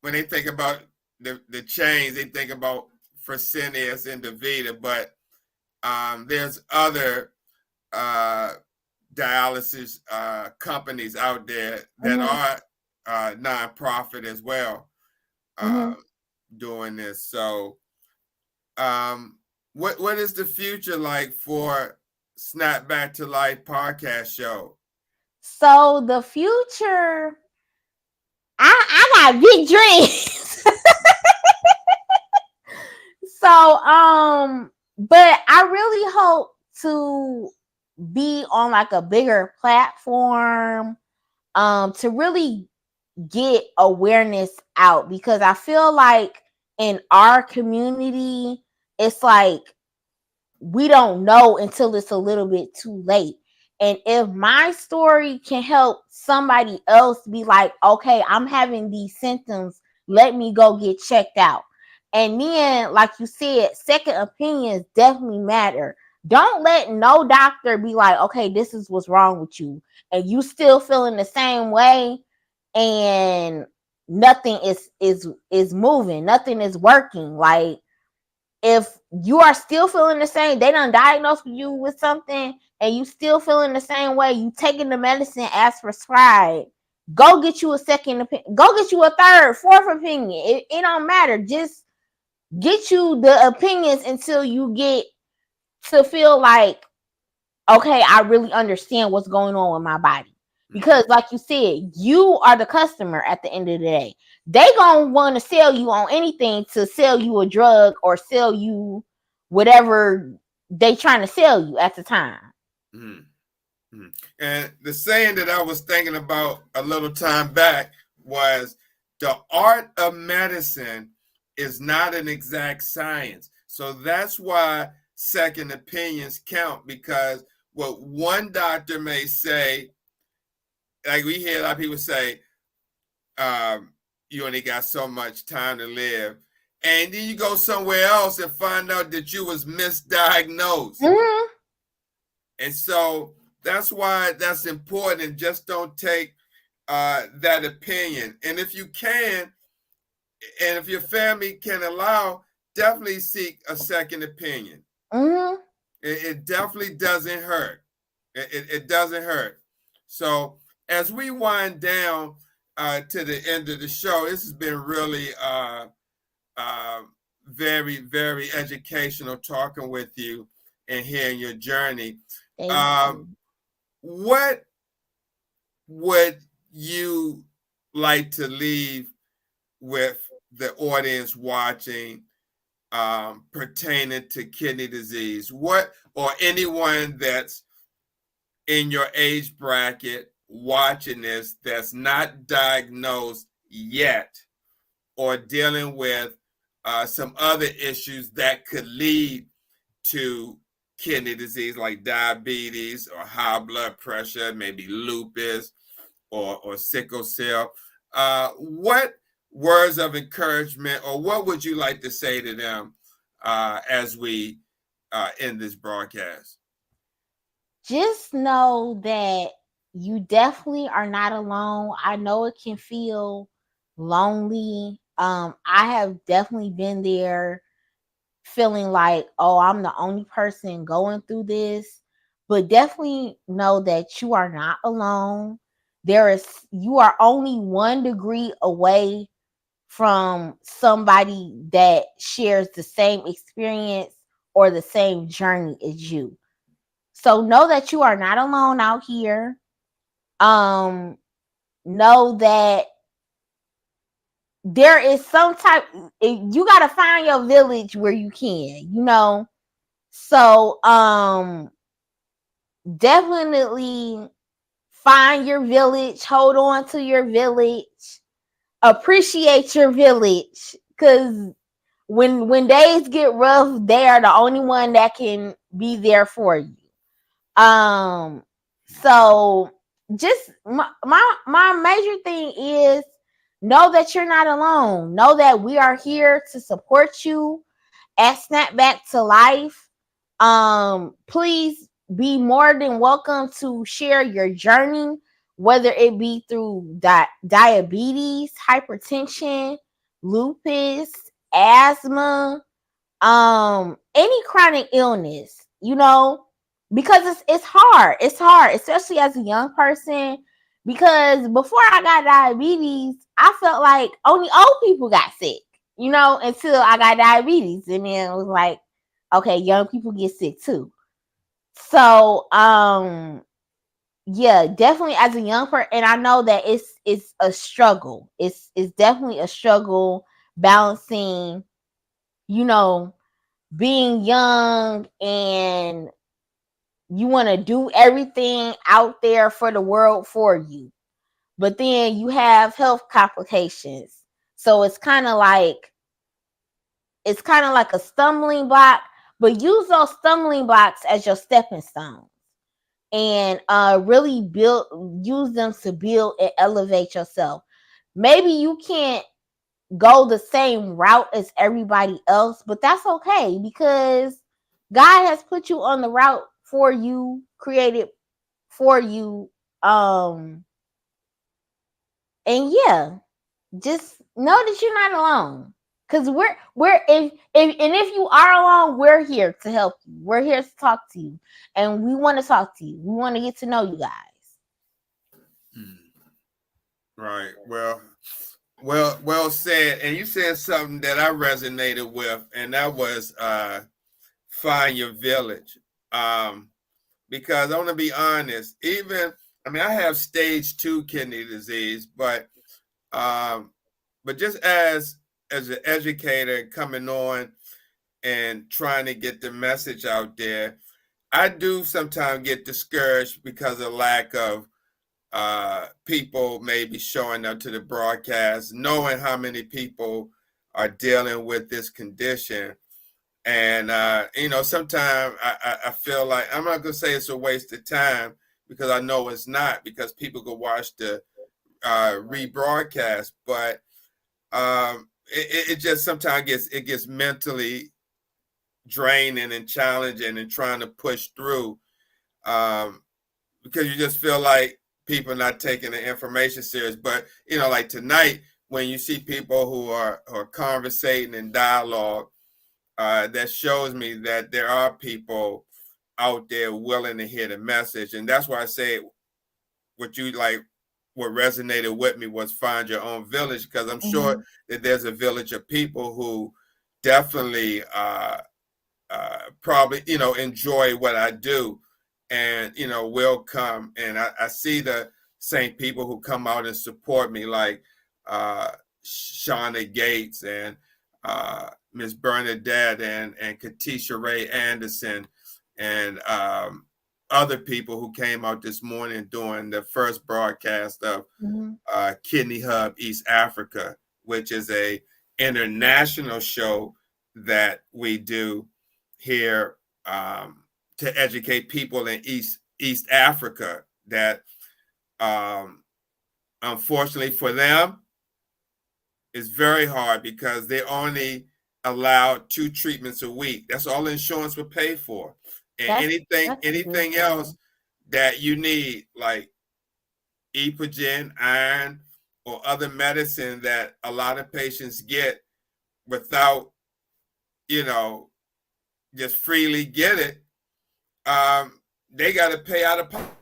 when they think about the chains, they think about Fresenius and DaVita, but there's other dialysis companies out there that are nonprofit as well doing this. So, what is the future like for Snap Back to Life podcast show? So the future, I got big dreams. So but I really hope to be on like a bigger platform, to really get awareness out, because I feel like in our community, it's like we don't know until it's a little bit too late. And if my story can help somebody else be like, okay, I'm having these symptoms, let me go get checked out. And then, like you said, second opinions definitely matter. Don't let no doctor be like, okay, this is what's wrong with you, and you still feeling the same way, and nothing is moving, nothing is working. Like, if you are still feeling the same, they done diagnosed you with something, and you still feeling the same way, you taking the medicine as prescribed, go get you a second opinion, go get you a third, fourth opinion. It don't matter. Just get you the opinions until you get to feel like, okay, I really understand what's going on with my body. Because like you said, you are the customer at the end of the day. They gonna want to sell you on anything to sell you a drug or sell you whatever they trying to sell you at the time. Mm-hmm. And the saying that I was thinking about a little time back was, the art of medicine is not an exact science. So that's why second opinions count, because what one doctor may say, like we hear a lot of people say, you only got so much time to live. And then you go somewhere else and find out that you was misdiagnosed. And so That's why that's important. Just don't take that opinion. And if you can, and if your family can allow, definitely seek a second opinion. Mm-hmm. It definitely doesn't hurt. It doesn't hurt. So as we wind down to the end of the show, this has been really very, very educational talking with you and hearing your journey. Thank you. What would you like to leave with the audience watching pertaining to kidney disease? What, or anyone that's in your age bracket watching this that's not diagnosed yet or dealing with some other issues that could lead to kidney disease like diabetes or high blood pressure, maybe lupus or sickle cell. What words of encouragement or what would you like to say to them as we end this broadcast? Just know that you definitely are not alone. I know it can feel lonely. I have definitely been there feeling like, oh, I'm the only person going through this. But definitely know that you are not alone. You are only 1 degree away from somebody that shares the same experience or the same journey as you. So know that you are not alone out here. Um, know that there is some type, you got to find your village where you can, So definitely find your village, hold on to your village, appreciate your village, cuz when days get rough, they are the only one that can be there for you. So just my major thing is know that you're not alone. Know that we are here to support you at Snapback to Life. Please be more than welcome to share your journey, whether it be through diabetes, hypertension, lupus, asthma, any chronic illness, because it's hard, especially as a young person, because before I got diabetes, I felt like only old people got sick, until I got diabetes, and then it was like, okay, young people get sick too. So yeah, definitely as a young person, and I know that it's a struggle. It's definitely a struggle balancing, being young and you want to do everything out there for the world for you, but then you have health complications. So it's kind of like a stumbling block, but use those stumbling blocks as your stepping stones, and really use them to build and elevate yourself. Maybe you can't go the same route as everybody else, but that's okay, because God has put you on the route for you, created for you. And yeah, just know that you're not alone. Cause we're if you are alone, we're here to help you. We're here to talk to you, and we want to talk to you. We want to get to know you guys. Right. Well said. And you said something that I resonated with, and that was find your village. Because I want to be honest, I have stage 2 kidney disease, but just as an educator coming on and trying to get the message out there, I do sometimes get discouraged because of lack of people maybe showing up to the broadcast, knowing how many people are dealing with this condition. And, sometimes I feel like, I'm not going to say it's a waste of time, because I know it's not, because people go watch the rebroadcast, but it just sometimes gets mentally draining and challenging and trying to push through. because you just feel like people not taking the information serious. But like tonight, when you see people who are conversating in dialogue, that shows me that there are people out there willing to hear the message. And that's why I say what resonated with me was find your own village, because I'm sure that there's a village of people who definitely probably enjoy what I do, and will come. And I see the same people who come out and support me, like Shauna Gates and Miss Bernadette and Katisha Ray Anderson and other people who came out this morning during the first broadcast of Kidney Hub East Africa, which is a international show that we do here to educate people in East Africa that unfortunately for them is very hard, because they only allowed 2 treatments a week. That's all insurance will pay for. And anything else that you need, like Epogen, iron, or other medicine that a lot of patients get without, just freely get it, they got to pay out of pocket.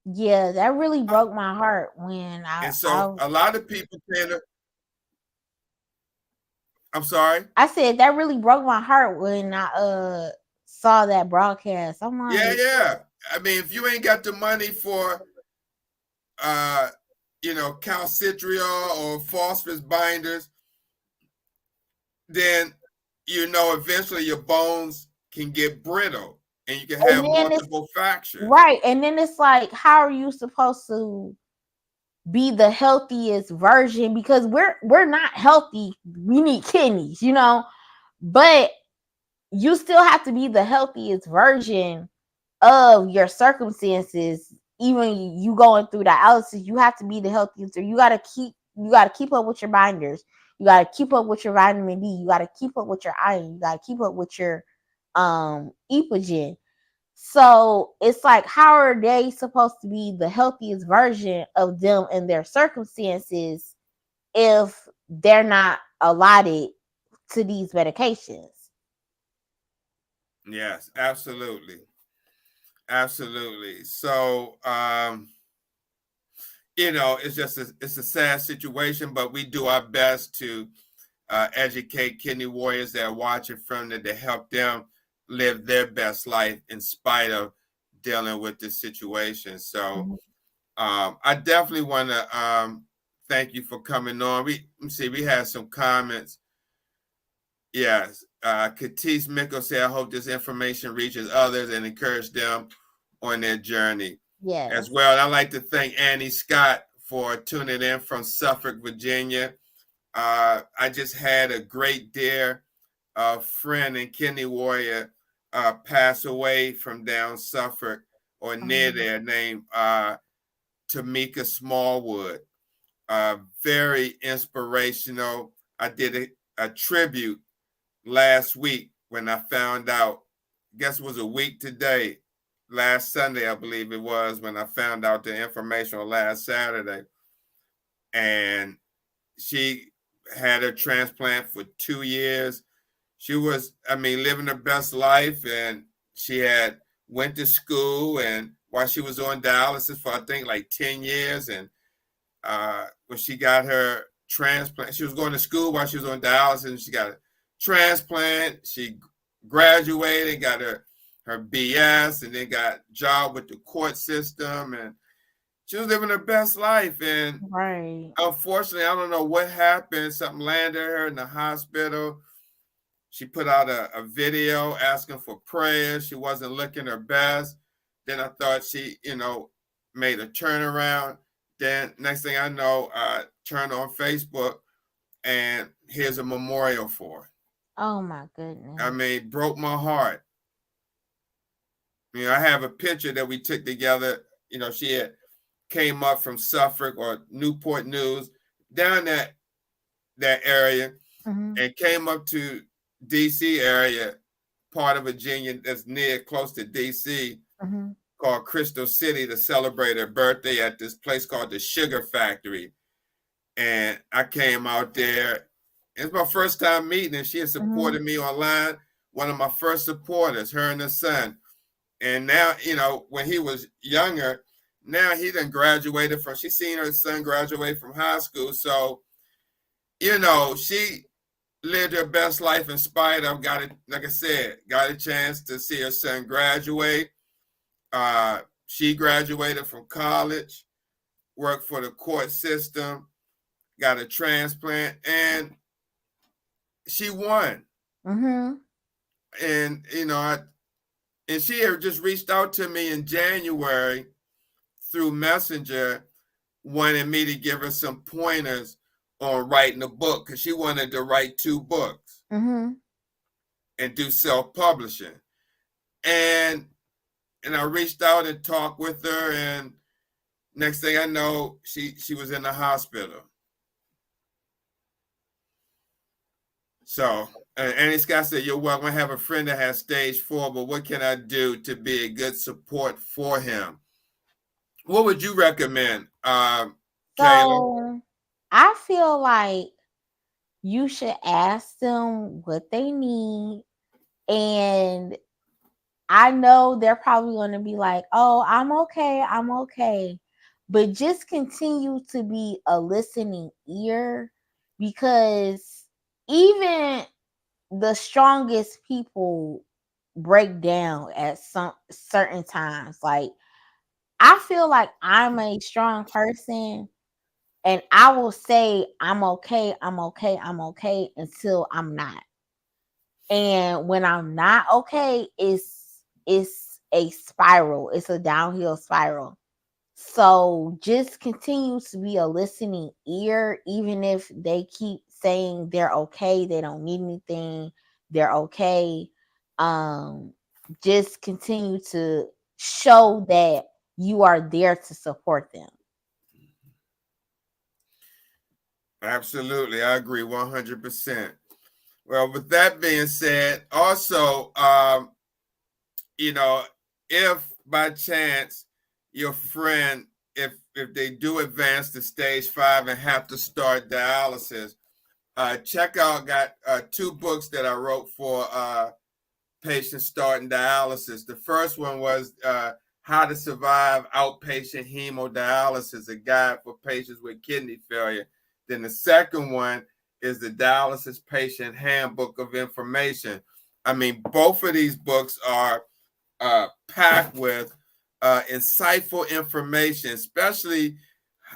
Yeah, that really broke my heart when a lot of people I'm sorry? I said that really broke my heart when I saw that broadcast. I'm like, yeah. I mean, if you ain't got the money for calcitriol or phosphorus binders, then eventually your bones can get brittle and you can have multiple fractures. Right. And then it's like, how are you supposed to be the healthiest version? Because we're not healthy. We need kidneys, but you still have to be the healthiest version of your circumstances. Even you going through dialysis, you have to be the healthiest. You gotta keep up with your binders. You gotta keep up with your vitamin D. You gotta keep up with your iron. You gotta keep up with your Epogen. So it's like, how are they supposed to be the healthiest version of them in their circumstances if they're not allotted to these medications? Yes, absolutely. Absolutely. So, it's a sad situation, but we do our best to educate kidney warriors that are watching from them to help them live their best life in spite of dealing with this situation. So I definitely want to thank you for coming on. We had some comments. Yes. Katis Mikkel said, I hope this information reaches others and encourage them on their journey. Yes. As well. And I'd like to thank Annie Scott for tuning in from Suffolk, Virginia. I just had a great dear friend and kidney warrior pass away from down Suffolk or near there, named Tamika Smallwood. Very inspirational. I did a tribute last week when I found out, I guess it was a week today, last Sunday, I believe it was, when I found out the information on last Saturday. And she had a transplant for 2 years. She was, living her best life, and she went to school, and while she was on dialysis for, I think, like 10 years. And when she got her transplant, she was going to school while she was on dialysis, and she got a transplant. She graduated, got her BS, and then got a job with the court system, and she was living her best life. And unfortunately, I don't know what happened. Something landed her in the hospital. She put out a video asking for prayers. She wasn't looking her best. Then I thought she, made a turnaround. Then next thing I know, I turned on Facebook, and here's a memorial for her. Oh my goodness. Broke my heart. I have a picture that we took together. She had came up from Suffolk or Newport News, down that area, and came up to DC area, part of Virginia that's close to DC, called Crystal City to celebrate her birthday at this place called the Sugar Factory. And I came out there. It's my first time meeting her. She had supported me online. One of my first supporters, her and her son. And now, you know, when he was younger, now he done graduated from, she seen her son graduate from high school. So, you know, she lived her best life in spite of, got it, like I said, got a chance to see her son graduate. She graduated from college, worked for the court system, got a transplant, and she won. And, you know, and she had just reached out to me in January through Messenger, wanted me to give her some pointers on writing a book, because she wanted to write 2 books and do self-publishing. And I reached out and talked with her, and next thing I know, she was in the hospital. So, Annie Scott said, "You're welcome. I have a friend that has stage 4, but what can I do to be a good support for him?" What would you recommend, Kayla? So I feel like you should ask them what they need. And I know they're probably going to be like, oh, I'm okay. I'm okay. But just continue to be a listening ear, because even the strongest people break down at some certain times. Like, I feel like I'm a strong person, and I will say I'm okay, I'm okay, I'm okay until I'm not. And when I'm not okay, it's a spiral. It's a downhill spiral. So just continue to be a listening ear, even if they keep saying they're okay, they don't need anything, they're okay. Um, just continue to show that you are there to support them. Absolutely, I agree 100%. Well, with that being said, also, you know, if by chance your friend, if they do advance to stage 5 and have to start dialysis, check out, got 2 books that I wrote for patients starting dialysis. The first one was How to Survive Outpatient Hemodialysis, a guide for patients with kidney failure. Then the second one is the Dialysis Patient Handbook of Information. I mean, both of these books are packed with insightful information, especially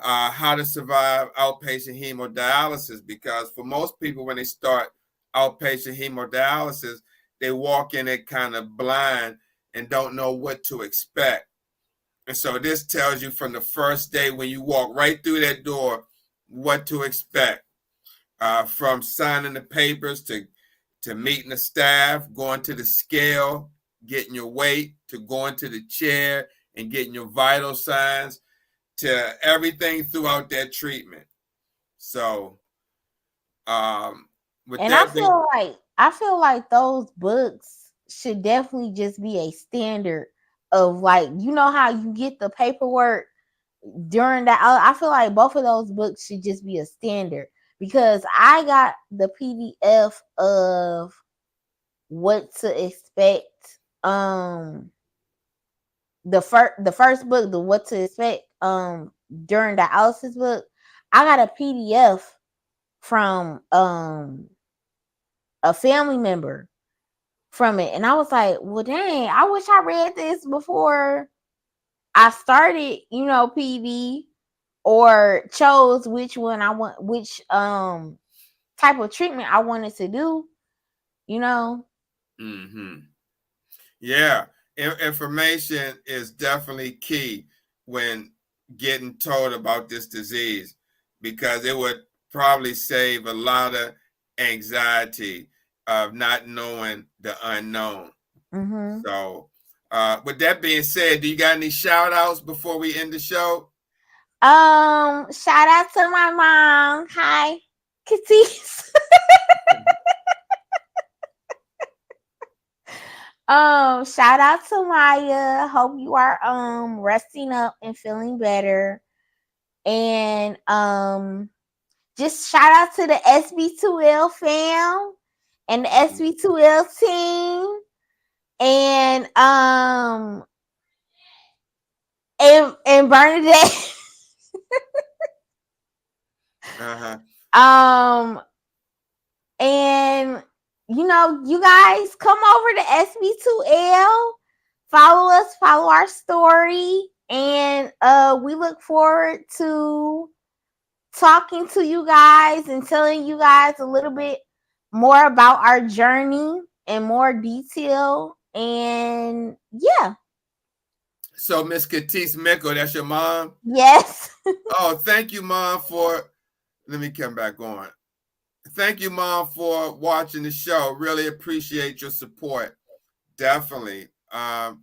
how to survive outpatient hemodialysis, because for most people, when they start outpatient hemodialysis, they walk in it kind of blind and don't know what to expect. And so this tells you from the first day when you walk right through that door what to expect, from signing the papers to meeting the staff, going to the scale, getting your weight, to going to the chair and getting your vital signs, to everything throughout that treatment. So, with And that being, I feel like those books should definitely just be a standard of, like, you know how you get the paperwork during that. I feel like both of those books should just be a standard, because I got the PDF of what to expect. The first book, the what to expect during dialysis book, I got a PDF from a family member from it. And I was like, well, dang, I wish I read this before I started, PD, or chose which one I want, which type of treatment I wanted to do, you know. mm-hmm. Yeah, information is definitely key when getting told about this disease, because it would probably save a lot of anxiety of not knowing the unknown. Mm-hmm. So, with that being said, do you got any shout outs before we end the show? Shout out to my mom. Hi, Kitties. Shout out to Maya. Hope you are resting up and feeling better. And just shout out to the SB2L fam and the SB2L team. And and Bernadette. And you guys come over to SB2L, follow us, follow our story, and we look forward to talking to you guys and telling you guys a little bit more about our journey in more detail. And yeah. So Miss Katis Meko, that's your mom? Yes. Oh, thank you, Mom, for let me come back on. Thank you, Mom, for watching the show. Really appreciate your support. Definitely. And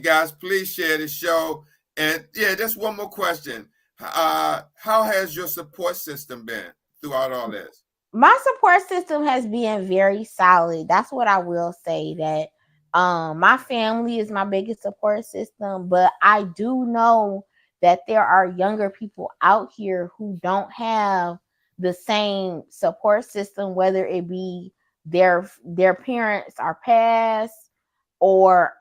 guys, please share the show. And yeah, just one more question. How has your support system been throughout all this? My support system has been very solid. That's what I will say, that my family is my biggest support system, but I do know that there are younger people out here who don't have the same support system, whether it be their parents are passed, or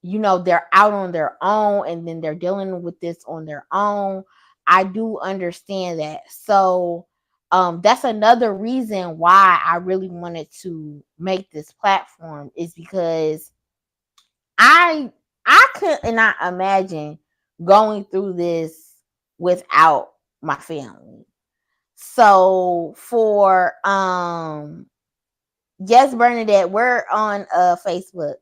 they're out on their own and then they're dealing with this on their own. I do understand that. So that's another reason why I really wanted to make this platform, is because I could not imagine going through this without my family. So for yes, Bernadette, we're on Facebook.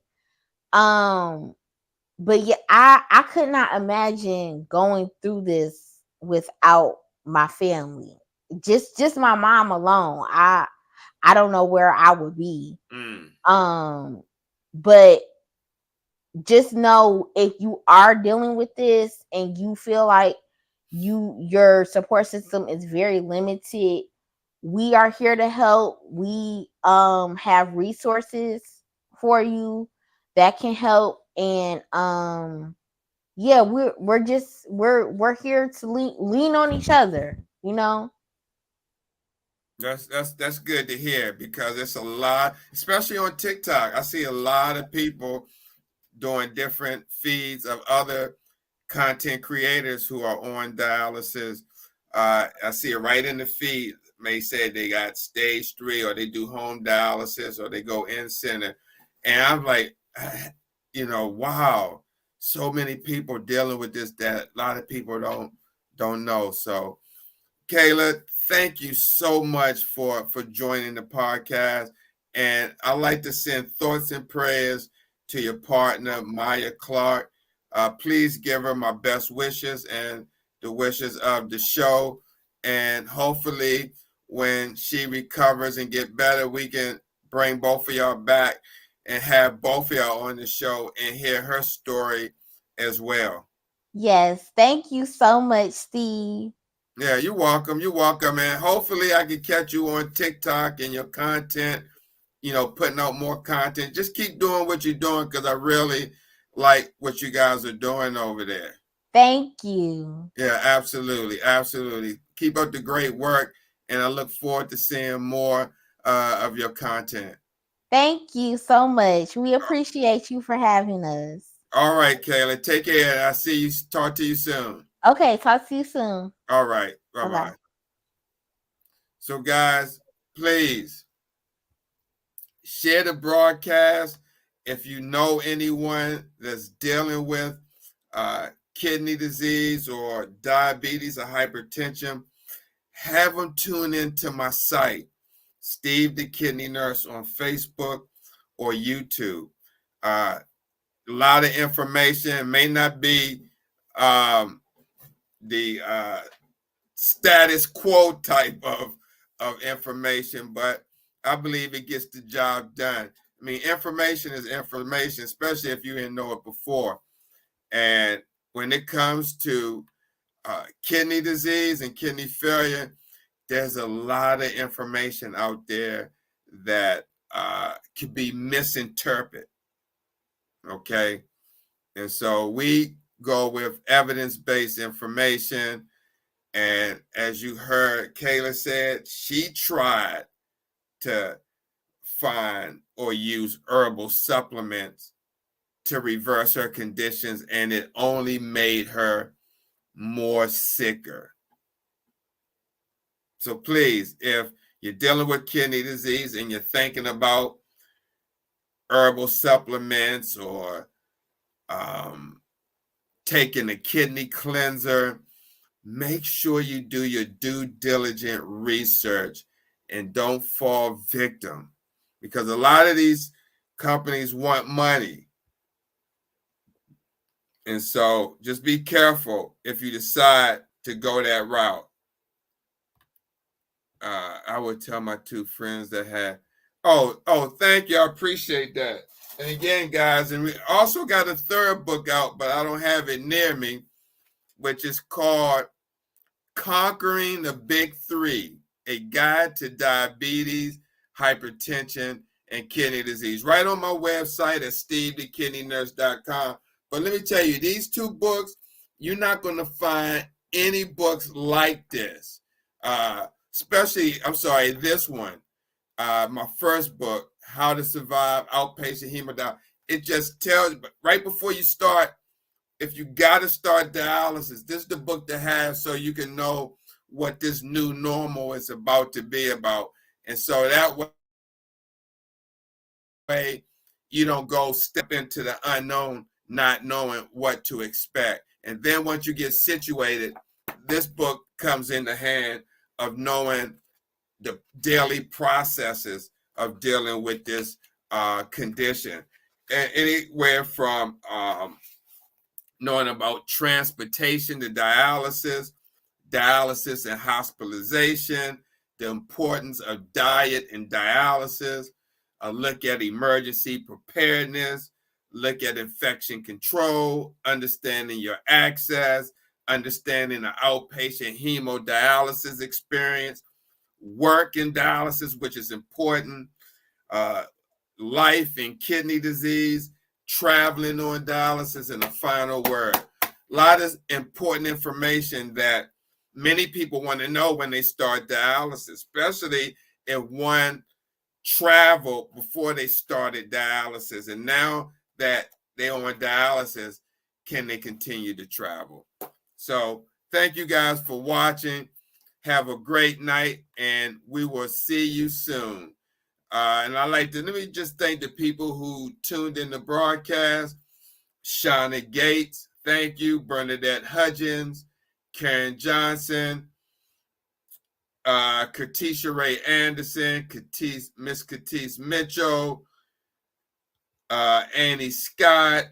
But yeah, I could not imagine going through this without my family. Just my mom alone. I don't know where I would be. But just know, if you are dealing with this and you feel like your support system is very limited, we are here to help. We have resources for you that can help. And yeah, we're here to lean on each other, That's good to hear, because it's a lot, especially on TikTok. I see a lot of people doing different feeds of other content creators who are on dialysis. I see it right in the feed. May say they got stage 3, or they do home dialysis, or they go in center. And I'm like, wow, so many people dealing with this that a lot of people don't know. So Kayla, thank you so much for joining the podcast. And I'd like to send thoughts and prayers to your partner, Maya Clark. Please give her my best wishes and the wishes of the show. And hopefully, when she recovers and get better, we can bring both of y'all back and have both of y'all on the show and hear her story as well. Yes. Thank you so much, Steve. Yeah, you're welcome. You're welcome. And hopefully I can catch you on TikTok and your content, putting out more content. Just keep doing what you're doing, because I really like what you guys are doing over there. Thank you. Yeah, absolutely. Absolutely. Keep up the great work. And I look forward to seeing more of your content. Thank you so much. We appreciate you for having us. All right, Kayla. Take care. I'll see you. Talk to you soon. Okay. Talk to you soon. All right. Bye-bye. Bye-bye. So, guys, please share the broadcast. If you know anyone that's dealing with kidney disease or diabetes or hypertension, have them tune into my site, Steve the Kidney Nurse, on Facebook or YouTube. A lot of information. It may not be the status quo type of information, but I believe it gets the job done. I mean, information is information, especially if you didn't know it before. And when it comes to kidney disease and kidney failure, there's a lot of information out there that could be misinterpreted. Okay. And so we go with evidence-based information. And as you heard Kayla said, she tried to find or use herbal supplements to reverse her conditions, and it only made her more sicker. So please, if you're dealing with kidney disease and you're thinking about herbal supplements or taking a kidney cleanser, make sure you do your due diligent research and don't fall victim, because a lot of these companies want money. And so just be careful if you decide to go that route. I would tell my two friends that had, thank you. I appreciate that. And again, guys, and we also got a third book out, but I don't have it near me, which is called Conquering the Big Three, a guide to diabetes, hypertension, and kidney disease. Right on my website at SteveTheKidneyNurse.com. But let me tell you, these two books, you're not going to find any books like this. Especially, this one, my first book, How to Survive Outpatient Hemodialysis. It just tells you, right before you start, if you got to start dialysis, this is the book to have so you can know what this new normal is about to be about. And so that way you don't go step into the unknown, not knowing what to expect. And then once you get situated, this book comes in the hand of knowing the daily processes of dealing with this condition. And anywhere from knowing about transportation to dialysis and hospitalization, the importance of diet and dialysis, a look at emergency preparedness, look at infection control, understanding your access, understanding the outpatient hemodialysis experience, work in dialysis, which is important, life in kidney disease, traveling on dialysis, and a final word. A lot of important information that many people want to know when they start dialysis, especially if one traveled before they started dialysis. And now that they're on dialysis, can they continue to travel? So thank you guys for watching. Have a great night, and we will see you soon. And let me just thank the people who tuned in the broadcast. Shauna Gates, thank you. Bernadette Hudgens, Karen Johnson, Katisha Ray Anderson, Miss Katis Mitchell, Annie Scott,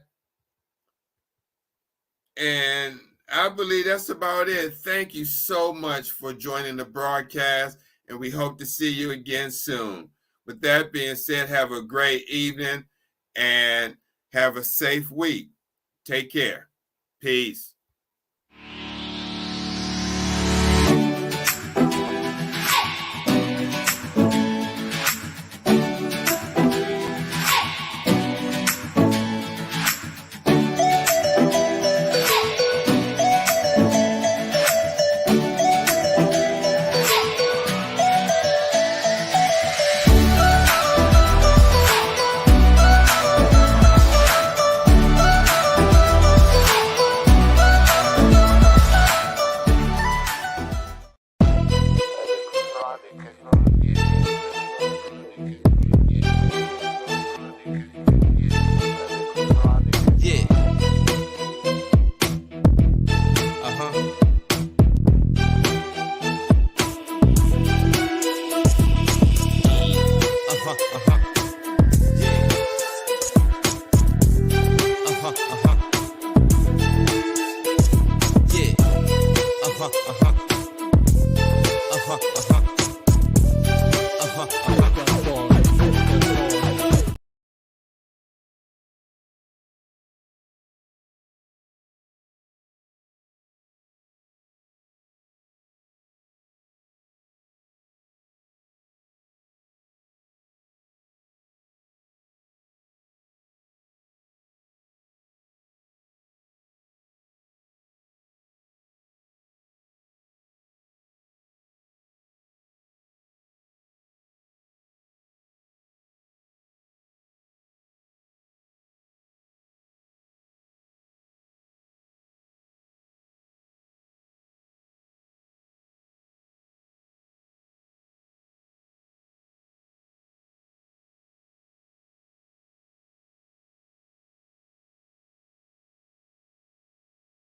and I believe that's about it. Thank you so much for joining the broadcast, and we hope to see you again soon. With that being said, have a great evening and have a safe week. Take care. Peace.